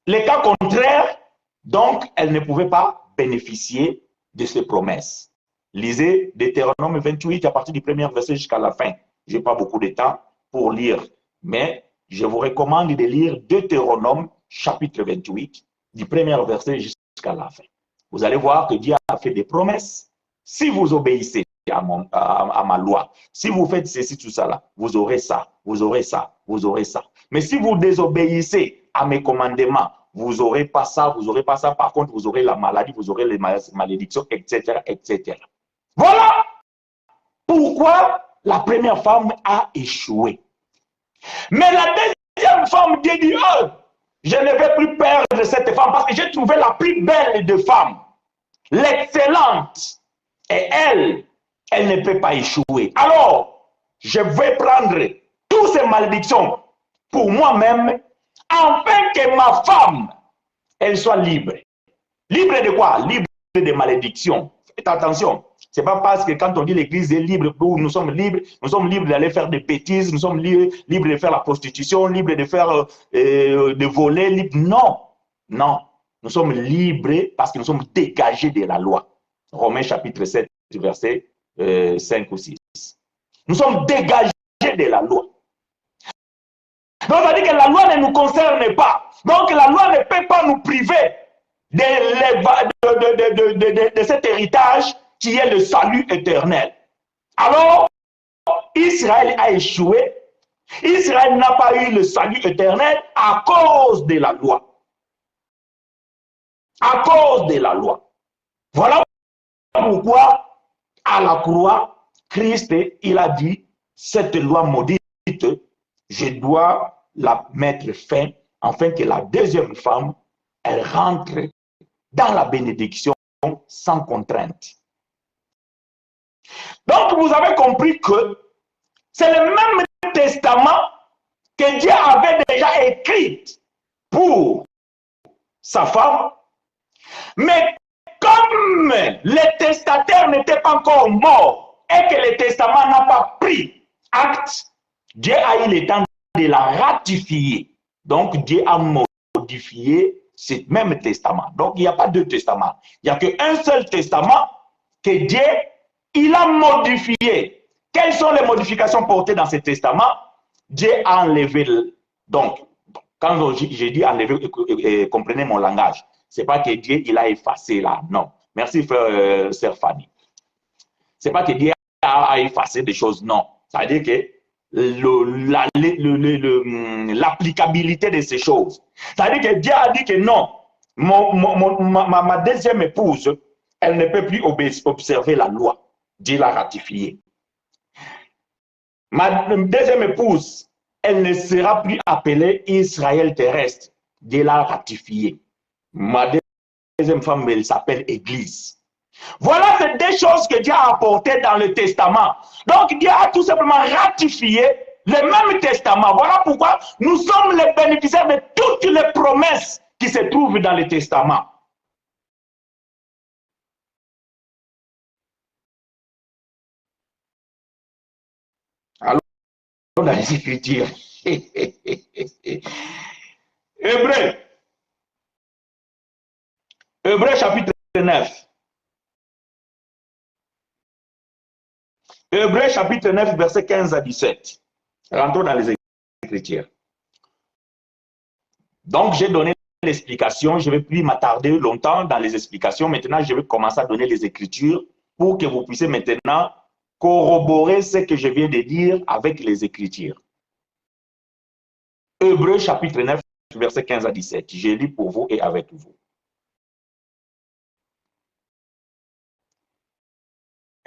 Les cas contraires, donc, elle ne pouvait pas bénéficier de ces promesses. Lisez Deutéronome 28 à partir du premier verset jusqu'à la fin. Je n'ai pas beaucoup de temps pour lire, mais je vous recommande de lire Deutéronome chapitre 28, du premier verset jusqu'à la fin. Vous allez voir que Dieu a fait des promesses. Si vous obéissez à ma loi, si vous faites ceci, tout ça, là, vous aurez ça, vous aurez ça, vous aurez ça. Mais si vous désobéissez à mes commandements, vous n'aurez pas ça, vous n'aurez pas ça. Par contre, vous aurez la maladie, vous aurez les malédictions, etc., etc. Voilà pourquoi la première femme a échoué. Mais la deuxième femme, Dieu dit, oh, je ne vais plus perdre cette femme parce que j'ai trouvé la plus belle de femmes, l'excellente. Et elle ne peut pas échouer. Alors, je vais prendre toutes ces malédictions pour moi-même, afin que ma femme, elle soit libre. Libre de quoi? Libre de malédiction. Faites attention. Ce n'est pas parce que quand on dit l'église est libre, nous sommes libres d'aller faire des bêtises, nous sommes libres de faire la prostitution, libres de faire de voler. Non, non. Nous sommes libres parce que nous sommes dégagés de la loi. Romains chapitre 7, verset 5 ou 6. Nous sommes dégagés de la loi. Donc, ça veut dire que la loi ne nous concerne pas. Donc, la loi ne peut pas nous priver de cet héritage qui est le salut éternel. Alors, Israël a échoué. Israël n'a pas eu le salut éternel à cause de la loi. À cause de la loi. Voilà pourquoi, à la croix, Christ, il a dit, cette loi maudite, je dois la mettre fin, afin que la deuxième femme, elle rentre dans la bénédiction sans contrainte. Donc, vous avez compris que c'est le même testament que Dieu avait déjà écrit pour sa femme, mais comme le testataire n'était pas encore mort et que le testament n'a pas pris acte, Dieu a eu le temps de la ratifier. Donc, Dieu a modifié ce même testament. Donc, il n'y a pas deux testaments. Il n'y a qu'un seul testament que Dieu, il a modifié. Quelles sont les modifications portées dans ce testament? Dieu a enlevé. Donc, quand j'ai dit enlever, comprenez mon langage. Ce n'est pas que Dieu, il a effacé là. Non. Merci, frère, sœur Fanny. Ce n'est pas que Dieu a effacé des choses. Non. C'est-à-dire que l'applicabilité de ces choses. C'est-à-dire que Dieu a dit que non, ma deuxième épouse, elle ne peut plus observer la loi. Dieu l'a ratifiée. Ma deuxième épouse, elle ne sera plus appelée Israël terrestre. Dieu l'a ratifiée. Ma deuxième femme, elle s'appelle Église. Voilà ces deux choses que Dieu a apportées dans le testament. Donc Dieu a tout simplement ratifié le même testament. Voilà pourquoi nous sommes les bénéficiaires de toutes les promesses qui se trouvent dans le testament. Alors, dans les Écritures. Hébreux chapitre 9. Hébreux chapitre 9, verset 15 à 17. Rentrons dans les Écritures. Donc, j'ai donné l'explication. Je ne vais plus m'attarder longtemps dans les explications. Maintenant, je vais commencer à donner les Écritures pour que vous puissiez maintenant corroborer ce que je viens de dire avec les Écritures. Hébreux chapitre 9, verset 15 à 17. Je lis pour vous et avec vous.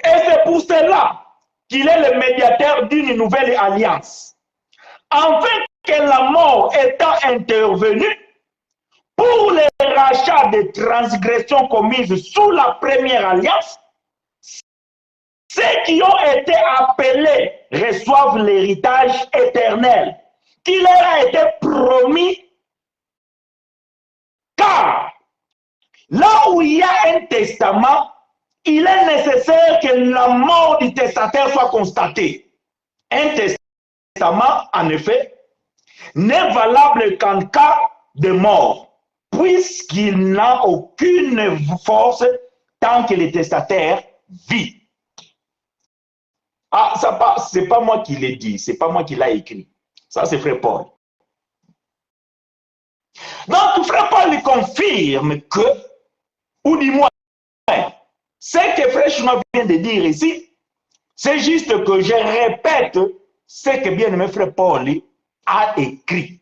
Et c'est pour cela qu'il est le médiateur d'une nouvelle alliance. Afin que la mort étant intervenue pour les rachats des transgressions commises sous la première alliance, ceux qui ont été appelés reçoivent l'héritage éternel qui leur a été promis, car là où il y a un testament, il est nécessaire que la mort du testataire soit constatée. Un testament, en effet, n'est valable qu'en cas de mort, puisqu'il n'a aucune force tant que le testataire vit. Ah, ce n'est pas moi qui l'ai dit, ce n'est pas moi qui l'ai écrit. Ça, c'est frère Paul. Donc, frère Paul confirme que, ou du moins, ce que frère Chouinard vient de dire ici, c'est juste que je répète ce que bien-aimé frère Paul a écrit.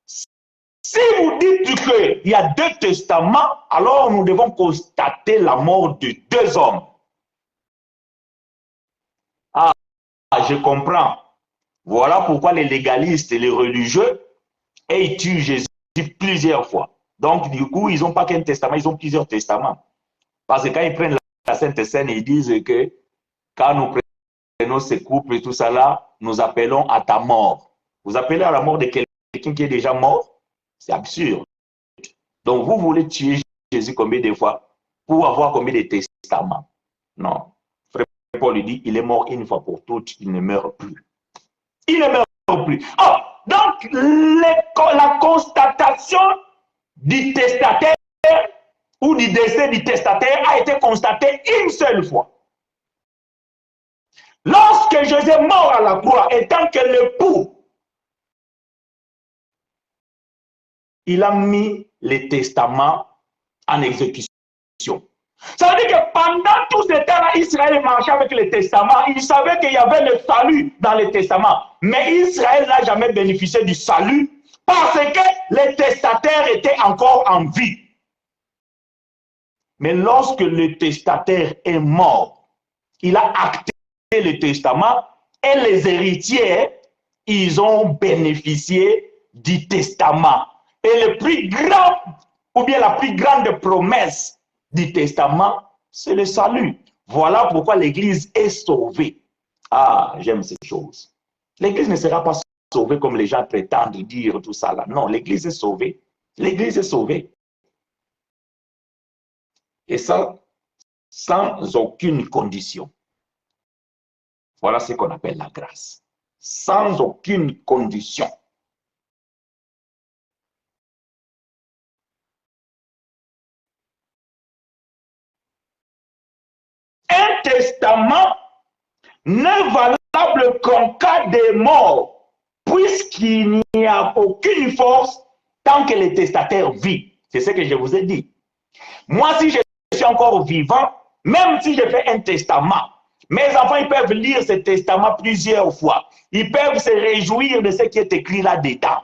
Si vous dites qu'il y a deux testaments, alors nous devons constater la mort de deux hommes. Ah, je comprends. Voilà pourquoi les légalistes et les religieux, ils tuent Jésus plusieurs fois. Donc, du coup, ils n'ont pas qu'un testament, ils ont plusieurs testaments. Parce que quand ils prennent la Sainte Seine, ils disent que quand nous prenons ces couples et tout ça là, nous appelons à ta mort. Vous appelez à la mort de quelqu'un qui est déjà mort? C'est absurde. Donc, vous voulez tuer Jésus combien de fois pour avoir combien de testaments? Non. Frère Paul dit, il est mort une fois pour toutes, il ne meurt plus. Il ne meurt plus. Oh, donc, la constatation du testataire ou du décès du testataire a été constatée une seule fois. Lorsque Jésus est mort à la croix, étant que l'époux, il a mis les testaments en exécution. Ça veut dire que pendant tout ce temps-là, Israël marchait avec les testaments. Il savait qu'il y avait le salut dans les testaments. Mais Israël n'a jamais bénéficié du salut parce que les testataires étaient encore en vie. Mais lorsque le testataire est mort, il a acté le testament et les héritiers, ils ont bénéficié du testament. Et le plus grand, ou bien la plus grande promesse du testament, c'est le salut. Voilà pourquoi l'Église est sauvée. Ah, j'aime ces choses. L'Église ne sera pas sauvée comme les gens prétendent dire tout ça là. Non, l'Église est sauvée. L'Église est sauvée. Et ça, sans aucune condition. Voilà ce qu'on appelle la grâce. Sans aucune condition. Un testament n'est valable qu'en cas de mort, puisqu'il n'y a aucune force tant que le testataire vit. C'est ce que je vous ai dit. Moi, si je suis encore vivant, même si je fais un testament, mes enfants, ils peuvent lire ce testament plusieurs fois. Ils peuvent se réjouir de ce qui est écrit là-dedans.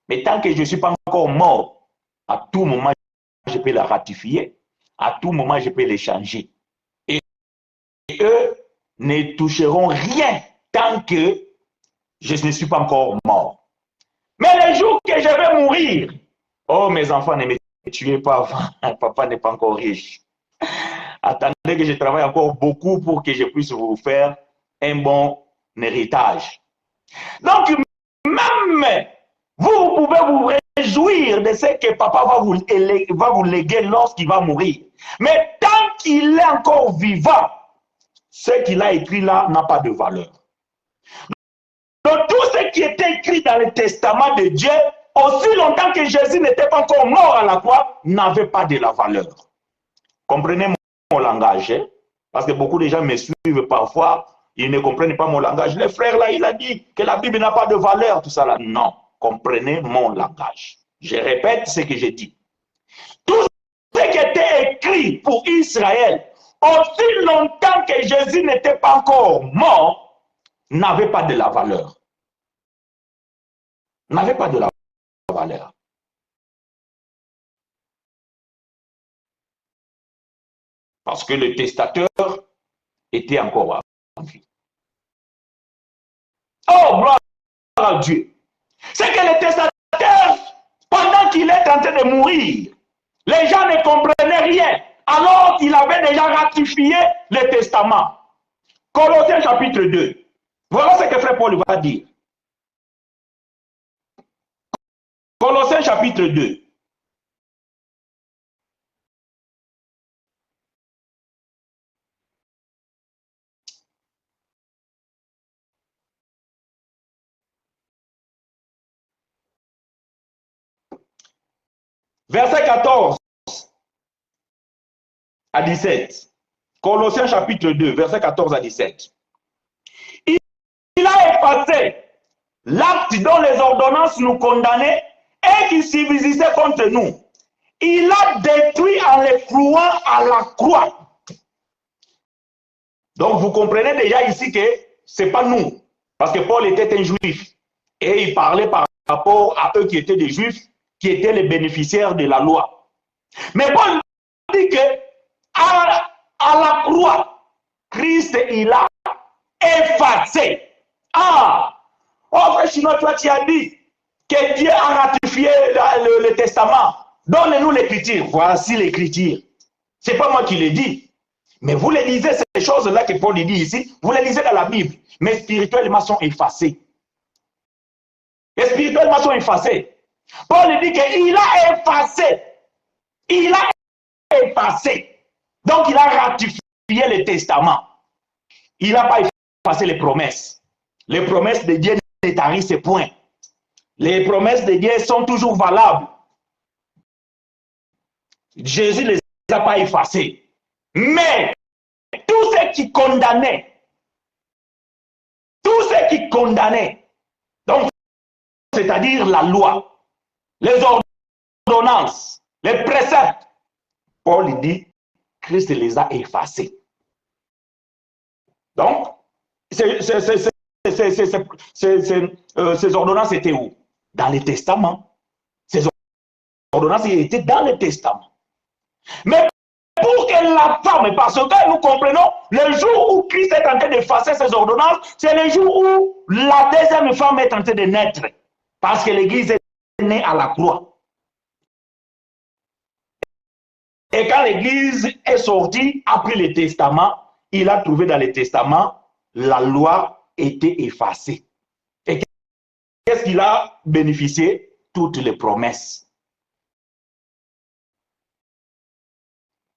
Mais tant que je ne suis pas encore mort, à tout moment, je peux la ratifier. À tout moment, je peux les changer. Et eux ne toucheront rien tant que je ne suis pas encore mort. Mais le jour que je vais mourir, oh, mes enfants, ne me tuez pas avant. Papa n'est pas encore riche. Attendez que je travaille encore beaucoup pour que je puisse vous faire un bon héritage. Donc, même vous pouvez vous réjouir de ce que papa va vous léguer lorsqu'il va mourir. Mais tant qu'il est encore vivant, ce qu'il a écrit là n'a pas de valeur. Donc, tout ce qui était écrit dans le testament de Dieu, aussi longtemps que Jésus n'était pas encore mort à la croix, n'avait pas de la valeur. Comprenez mon langage, hein? Parce que beaucoup de gens me suivent parfois, ils ne comprennent pas mon langage. Le frère là, il a dit que la Bible n'a pas de valeur, tout ça là. Non, comprenez mon langage. Je répète ce que j'ai dit. Tout ce qui était écrit pour Israël, aussi longtemps que Jésus n'était pas encore mort, n'avait pas de la valeur. N'avait pas de la valeur. Parce que le testateur était encore en vie. Oh, gloire à Dieu. C'est que le testateur, pendant qu'il est en train de mourir, les gens ne comprenaient rien, alors qu'il avait déjà ratifié le testament. Colossiens chapitre 2. Voilà ce que frère Paul va dire. Colossiens chapitre 2. Verset 14 à 17. Colossiens chapitre 2, verset 14 à 17. Il a effacé l'acte dont les ordonnances nous condamnaient et qui subsistait contre nous. Il a détruit en les clouant à la croix. Donc vous comprenez déjà ici que ce n'est pas nous. Parce que Paul était un juif. Et il parlait par rapport à eux qui étaient des juifs, qui étaient les bénéficiaires de la loi. Mais Paul dit que à la croix, Christ, il a effacé. Ah! Oh, frère Chinois, toi, tu as dit que Dieu a ratifié le testament. Donne-nous l'écriture. Voici l'écriture. Ce n'est pas moi qui le dis. Mais vous les lisez, ces choses-là que Paul dit ici, vous les lisez dans la Bible. Mais spirituellement, sont effacées. Et spirituellement, sont effacées. Paul dit qu'il a effacé Il a effacé. Donc, il a ratifié le testament. Il n'a pas effacé les promesses. Les promesses de Dieu ne tarissent point. Les promesses de Dieu sont toujours valables. Jésus ne les a pas effacées. Mais tous ceux qui condamnaient, donc c'est-à-dire la loi, les ordonnances, les préceptes, Paul dit, Christ les a effacés. Donc, ces ordonnances étaient où? Dans les testaments. Ces ordonnances étaient dans les testaments. Mais pour que la femme, parce que nous comprenons, le jour où Christ est en train d'effacer ces ordonnances, c'est le jour où la deuxième femme est en train de naître. Parce que l'Église est née à la croix. Et quand l'Église est sortie, après le testament, il a trouvé dans les testaments, la loi était effacée. Et qu'est-ce qu'il a bénéficié? Toutes les promesses.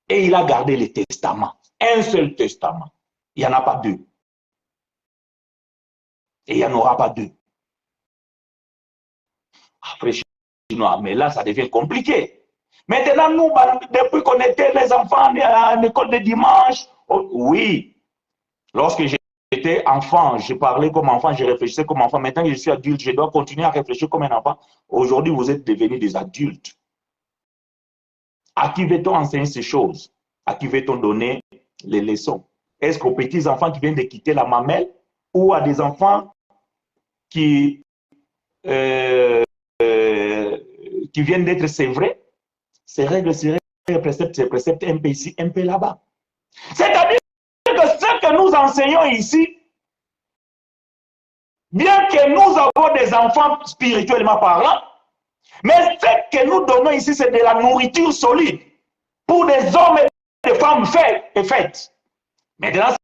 Et il a gardé les testaments. Un seul testament. Il n'y en a pas deux. Et il n'y en aura pas deux. Après, mais là, ça devient compliqué. Maintenant, nous, depuis qu'on était les enfants à l'école de dimanche, oui, lorsque j'étais enfant, je parlais comme enfant, je réfléchissais comme enfant. Maintenant que je suis adulte, je dois continuer à réfléchir comme un enfant. Aujourd'hui, vous êtes devenus des adultes. À qui veut-on enseigner ces choses? À qui veut-on donner les leçons? Est-ce qu'aux petits-enfants qui viennent de quitter la mamelle ou à des enfants qui viennent d'être sévrés? Ces règles, ces préceptes un peu ici, un peu là-bas. C'est-à-dire que ce que nous enseignons ici, bien que nous avons des enfants spirituellement parlant, mais ce que nous donnons ici, c'est de la nourriture solide pour des hommes et des femmes faits et faites. Maintenant,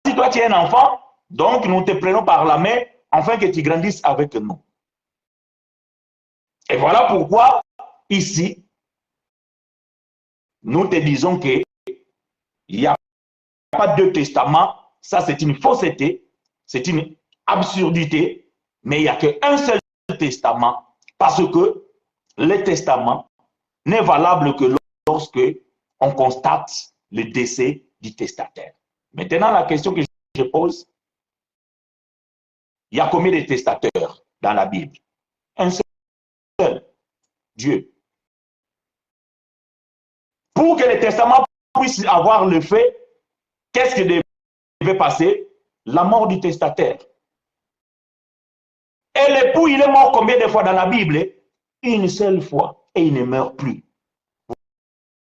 si toi tu es un enfant, donc nous te prenons par la main afin que tu grandisses avec nous. Et voilà pourquoi, ici, nous te disons qu'il n'y a pas deux testaments. Ça, c'est une fausseté, c'est une absurdité, mais il n'y a qu'un seul testament, parce que le testament n'est valable que lorsque on constate le décès du testataire. Maintenant, la question que je pose, il y a combien de testateurs dans la Bible? Un seul, Dieu. Pour que le testament puisse avoir le fait, qu'est-ce qui devait passer? La mort du testataire. Et l'époux, il est mort combien de fois dans la Bible? Une seule fois. Et il ne meurt plus. Vous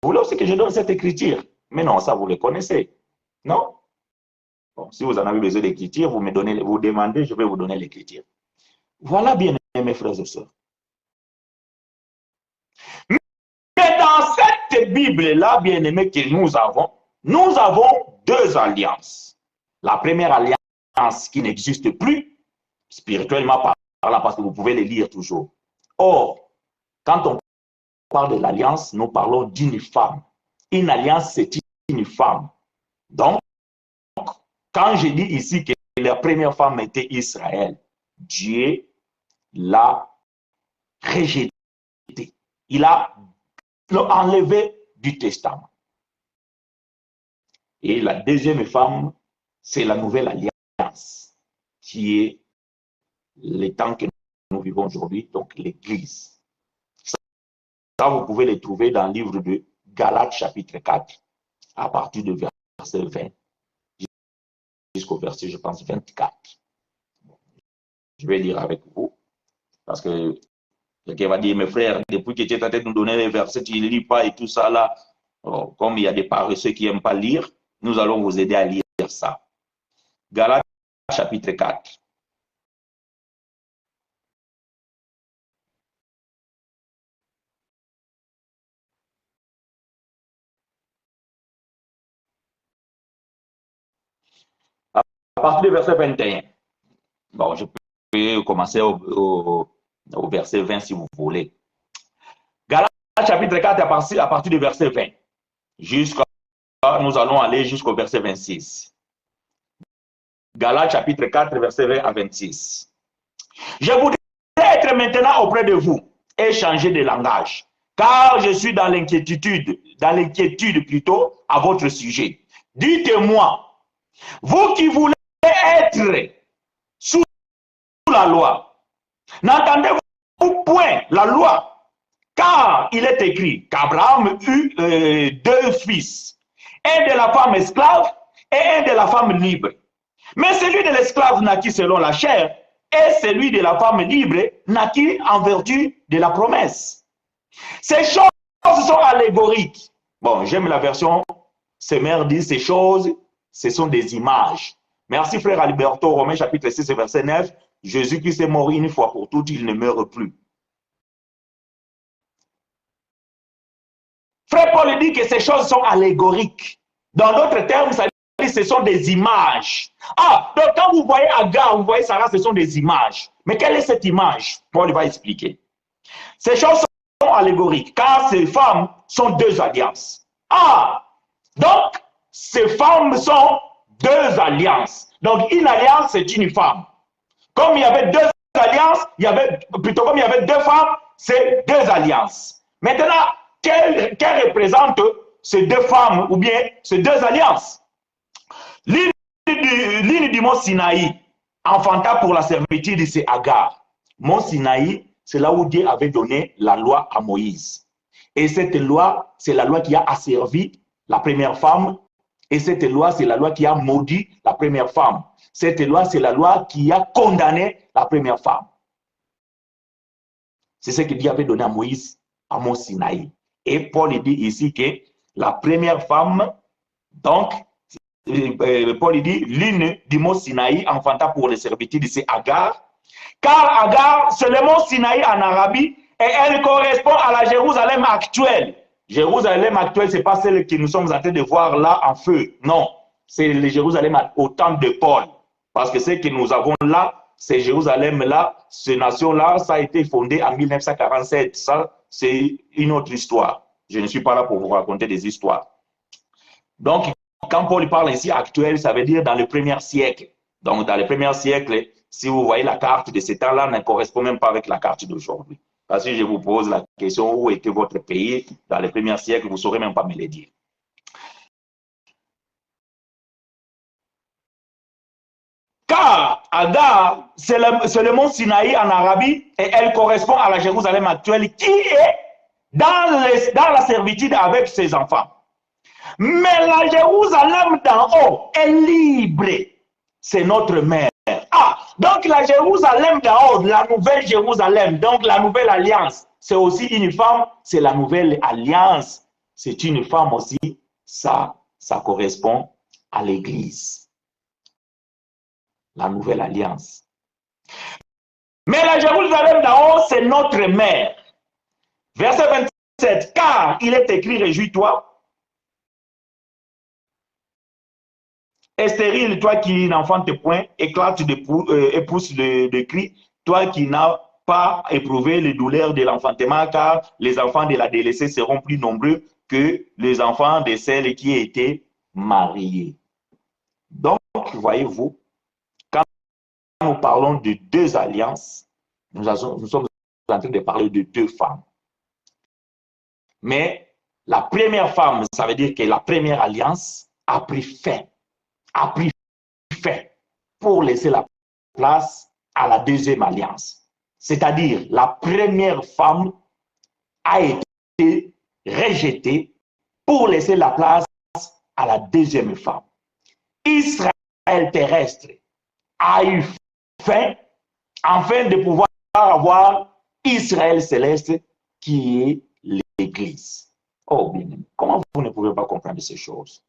voulez aussi que je donne cette écriture? Mais non, ça vous le connaissez. Non? Bon, si vous en avez besoin d'écriture, vous me donnez, vous demandez, je vais vous donner l'écriture. Voilà, bien mes frères et sœurs. Mais dans cette Bible-là, bien aimé, que nous avons deux alliances. La première alliance qui n'existe plus, spirituellement parlant, parce que vous pouvez les lire toujours. Or, quand on parle de l'alliance, nous parlons d'une femme. Une alliance, c'est une femme. Donc, quand je dis ici que la première femme était Israël, Dieu l'a rejeté. Il a enlevé du testament. Et la deuxième femme, c'est la nouvelle alliance, qui est le temps que nous vivons aujourd'hui, donc l'Église. Ça, vous pouvez les trouver dans le livre de Galates, chapitre 4, à partir de verset 20, jusqu'au verset, je pense, 24. Je vais lire avec vous, parce que quelqu'un va dire, mes frères, depuis que tu es en train de nous donner les versets, tu ne lis pas et tout ça là. Alors, comme il y a des paresseux qui n'aiment pas lire, nous allons vous aider à lire ça. Galates, chapitre 4. À partir du verset 21. Bon, je peux commencer au verset 20 si vous voulez. Galates Galates chapitre 4 à partir du verset 20. Nous allons aller jusqu'au verset 26. Galates chapitre 4, verset 20 à 26. Je voudrais être maintenant auprès de vous et changer de langage, car je suis dans l'inquiétude plutôt à votre sujet. Dites-moi, vous qui voulez être sous la loi, n'entendez-vous point la loi? Car il est écrit qu'Abraham eut deux fils, un de la femme esclave et un de la femme libre. Mais celui de l'esclave naquit selon la chair, et celui de la femme libre naquit en vertu de la promesse. Ces choses sont allégoriques. Bon, j'aime la version, ces mères disent ces choses, ce sont des images. Merci frère Alberto, Romains chapitre 6, verset 9. Jésus-Christ est mort une fois pour toutes, il ne meurt plus. Frère Paul dit que ces choses sont allégoriques. Dans d'autres termes, ça dit que ce sont des images. Ah, donc quand vous voyez Agar, vous voyez Sarah, ce sont des images. Mais quelle est cette image? Paul va expliquer. Ces choses sont allégoriques, car ces femmes sont deux alliances. Ah, donc ces femmes sont deux alliances. Donc une alliance, c'est une femme. Comme il y avait deux alliances, comme il y avait deux femmes, c'est deux alliances. Maintenant, qu'elles représentent ces deux femmes ou bien ces deux alliances? L'île du mont Sinaï enfanta pour la servitude, c'est Agar. Mont Sinaï, c'est là où Dieu avait donné la loi à Moïse. Et cette loi, c'est la loi qui a asservi la première femme. Et cette loi, c'est la loi qui a maudit la première femme. Cette loi, c'est la loi qui a condamné la première femme. C'est ce que Dieu avait donné à Moïse à Mont Sinaï. Et Paul dit ici que la première femme, donc, Paul dit, l'une du mont Sinaï enfanta pour les servitudes, c'est Agar. Car Agar, c'est le mont Sinaï en Arabie et elle correspond à la Jérusalem actuelle. Jérusalem actuelle, ce n'est pas celle que nous sommes en train de voir là en feu. Non, c'est le Jérusalem au temps de Paul. Parce que ce que nous avons là, c'est Jérusalem-là, ces nations-là, ça a été fondé en 1947. Ça, c'est une autre histoire. Je ne suis pas là pour vous raconter des histoires. Donc, quand Paul parle ici actuel, ça veut dire dans le premier siècle. Donc, dans le premier siècle, si vous voyez la carte de ce temps-là, ne correspond même pas avec la carte d'aujourd'hui. Parce que je vous pose la question, où était votre pays dans le premier siècle, vous ne saurez même pas me le dire. Car Agar, c'est le mont Sinaï en Arabie et elle correspond à la Jérusalem actuelle qui est dans la servitude avec ses enfants. Mais la Jérusalem d'en haut est libre. C'est notre mère. Ah, donc la Jérusalem d'en haut, la nouvelle Jérusalem, donc la nouvelle alliance, c'est aussi une femme, c'est la nouvelle alliance. C'est une femme aussi, ça correspond à l'Église. La nouvelle alliance. Mais la Jérusalem d'en haut, c'est notre mère. Verset 27, car il est écrit, réjouis-toi, est stérile, toi qui n'enfantes point, éclate et pousse de cris, toi qui n'as pas éprouvé les douleurs de l'enfantement, car les enfants de la délaissée seront plus nombreux que les enfants de celles qui étaient mariées. Donc, voyez-vous, quand nous parlons de deux alliances, nous sommes en train de parler de deux femmes. Mais la première femme, ça veut dire que la première alliance a pris fin pour laisser la place à la deuxième alliance. C'est-à-dire, la première femme a été rejetée pour laisser la place à la deuxième femme. Israël terrestre a eu fin, afin de pouvoir avoir Israël céleste qui est l'Église. Oh, bien, comment vous ne pouvez pas comprendre ces choses?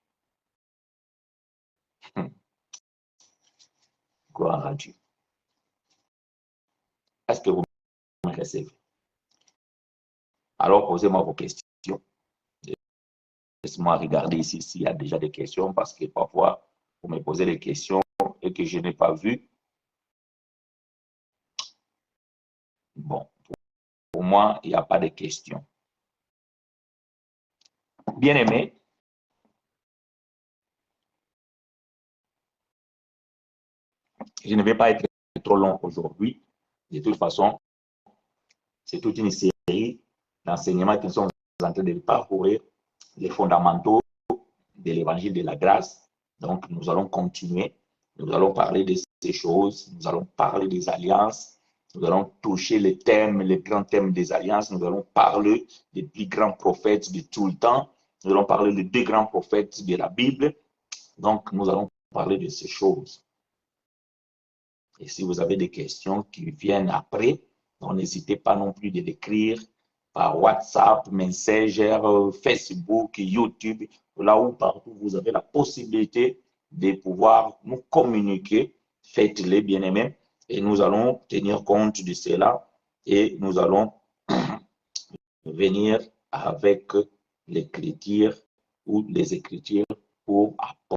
Gloire à Dieu. Est-ce que vous me recevez? Alors, posez-moi vos questions. Laissez-moi regarder ici s'il y a déjà des questions, parce que parfois, vous me posez des questions et que je n'ai pas vues. Bon, pour moi, il n'y a pas de questions. Bien-aimés, je ne vais pas être trop long aujourd'hui. De toute façon, c'est toute une série d'enseignements que nous sommes en train de parcourir, les fondamentaux de l'évangile de la grâce. Donc, nous allons continuer. Nous allons parler de ces choses. Nous allons parler des alliances. Nous allons toucher les thèmes, les grands thèmes des alliances. Nous allons parler des plus grands prophètes de tout le temps. Nous allons parler des deux grands prophètes de la Bible. Donc, nous allons parler de ces choses. Et si vous avez des questions qui viennent après, n'hésitez pas non plus de l'écrire par WhatsApp, Messenger, Facebook, YouTube, là où partout vous avez la possibilité de pouvoir nous communiquer. Faites-les, bien-aimés, et nous allons tenir compte de cela et nous allons venir avec l'écriture ou les écritures pour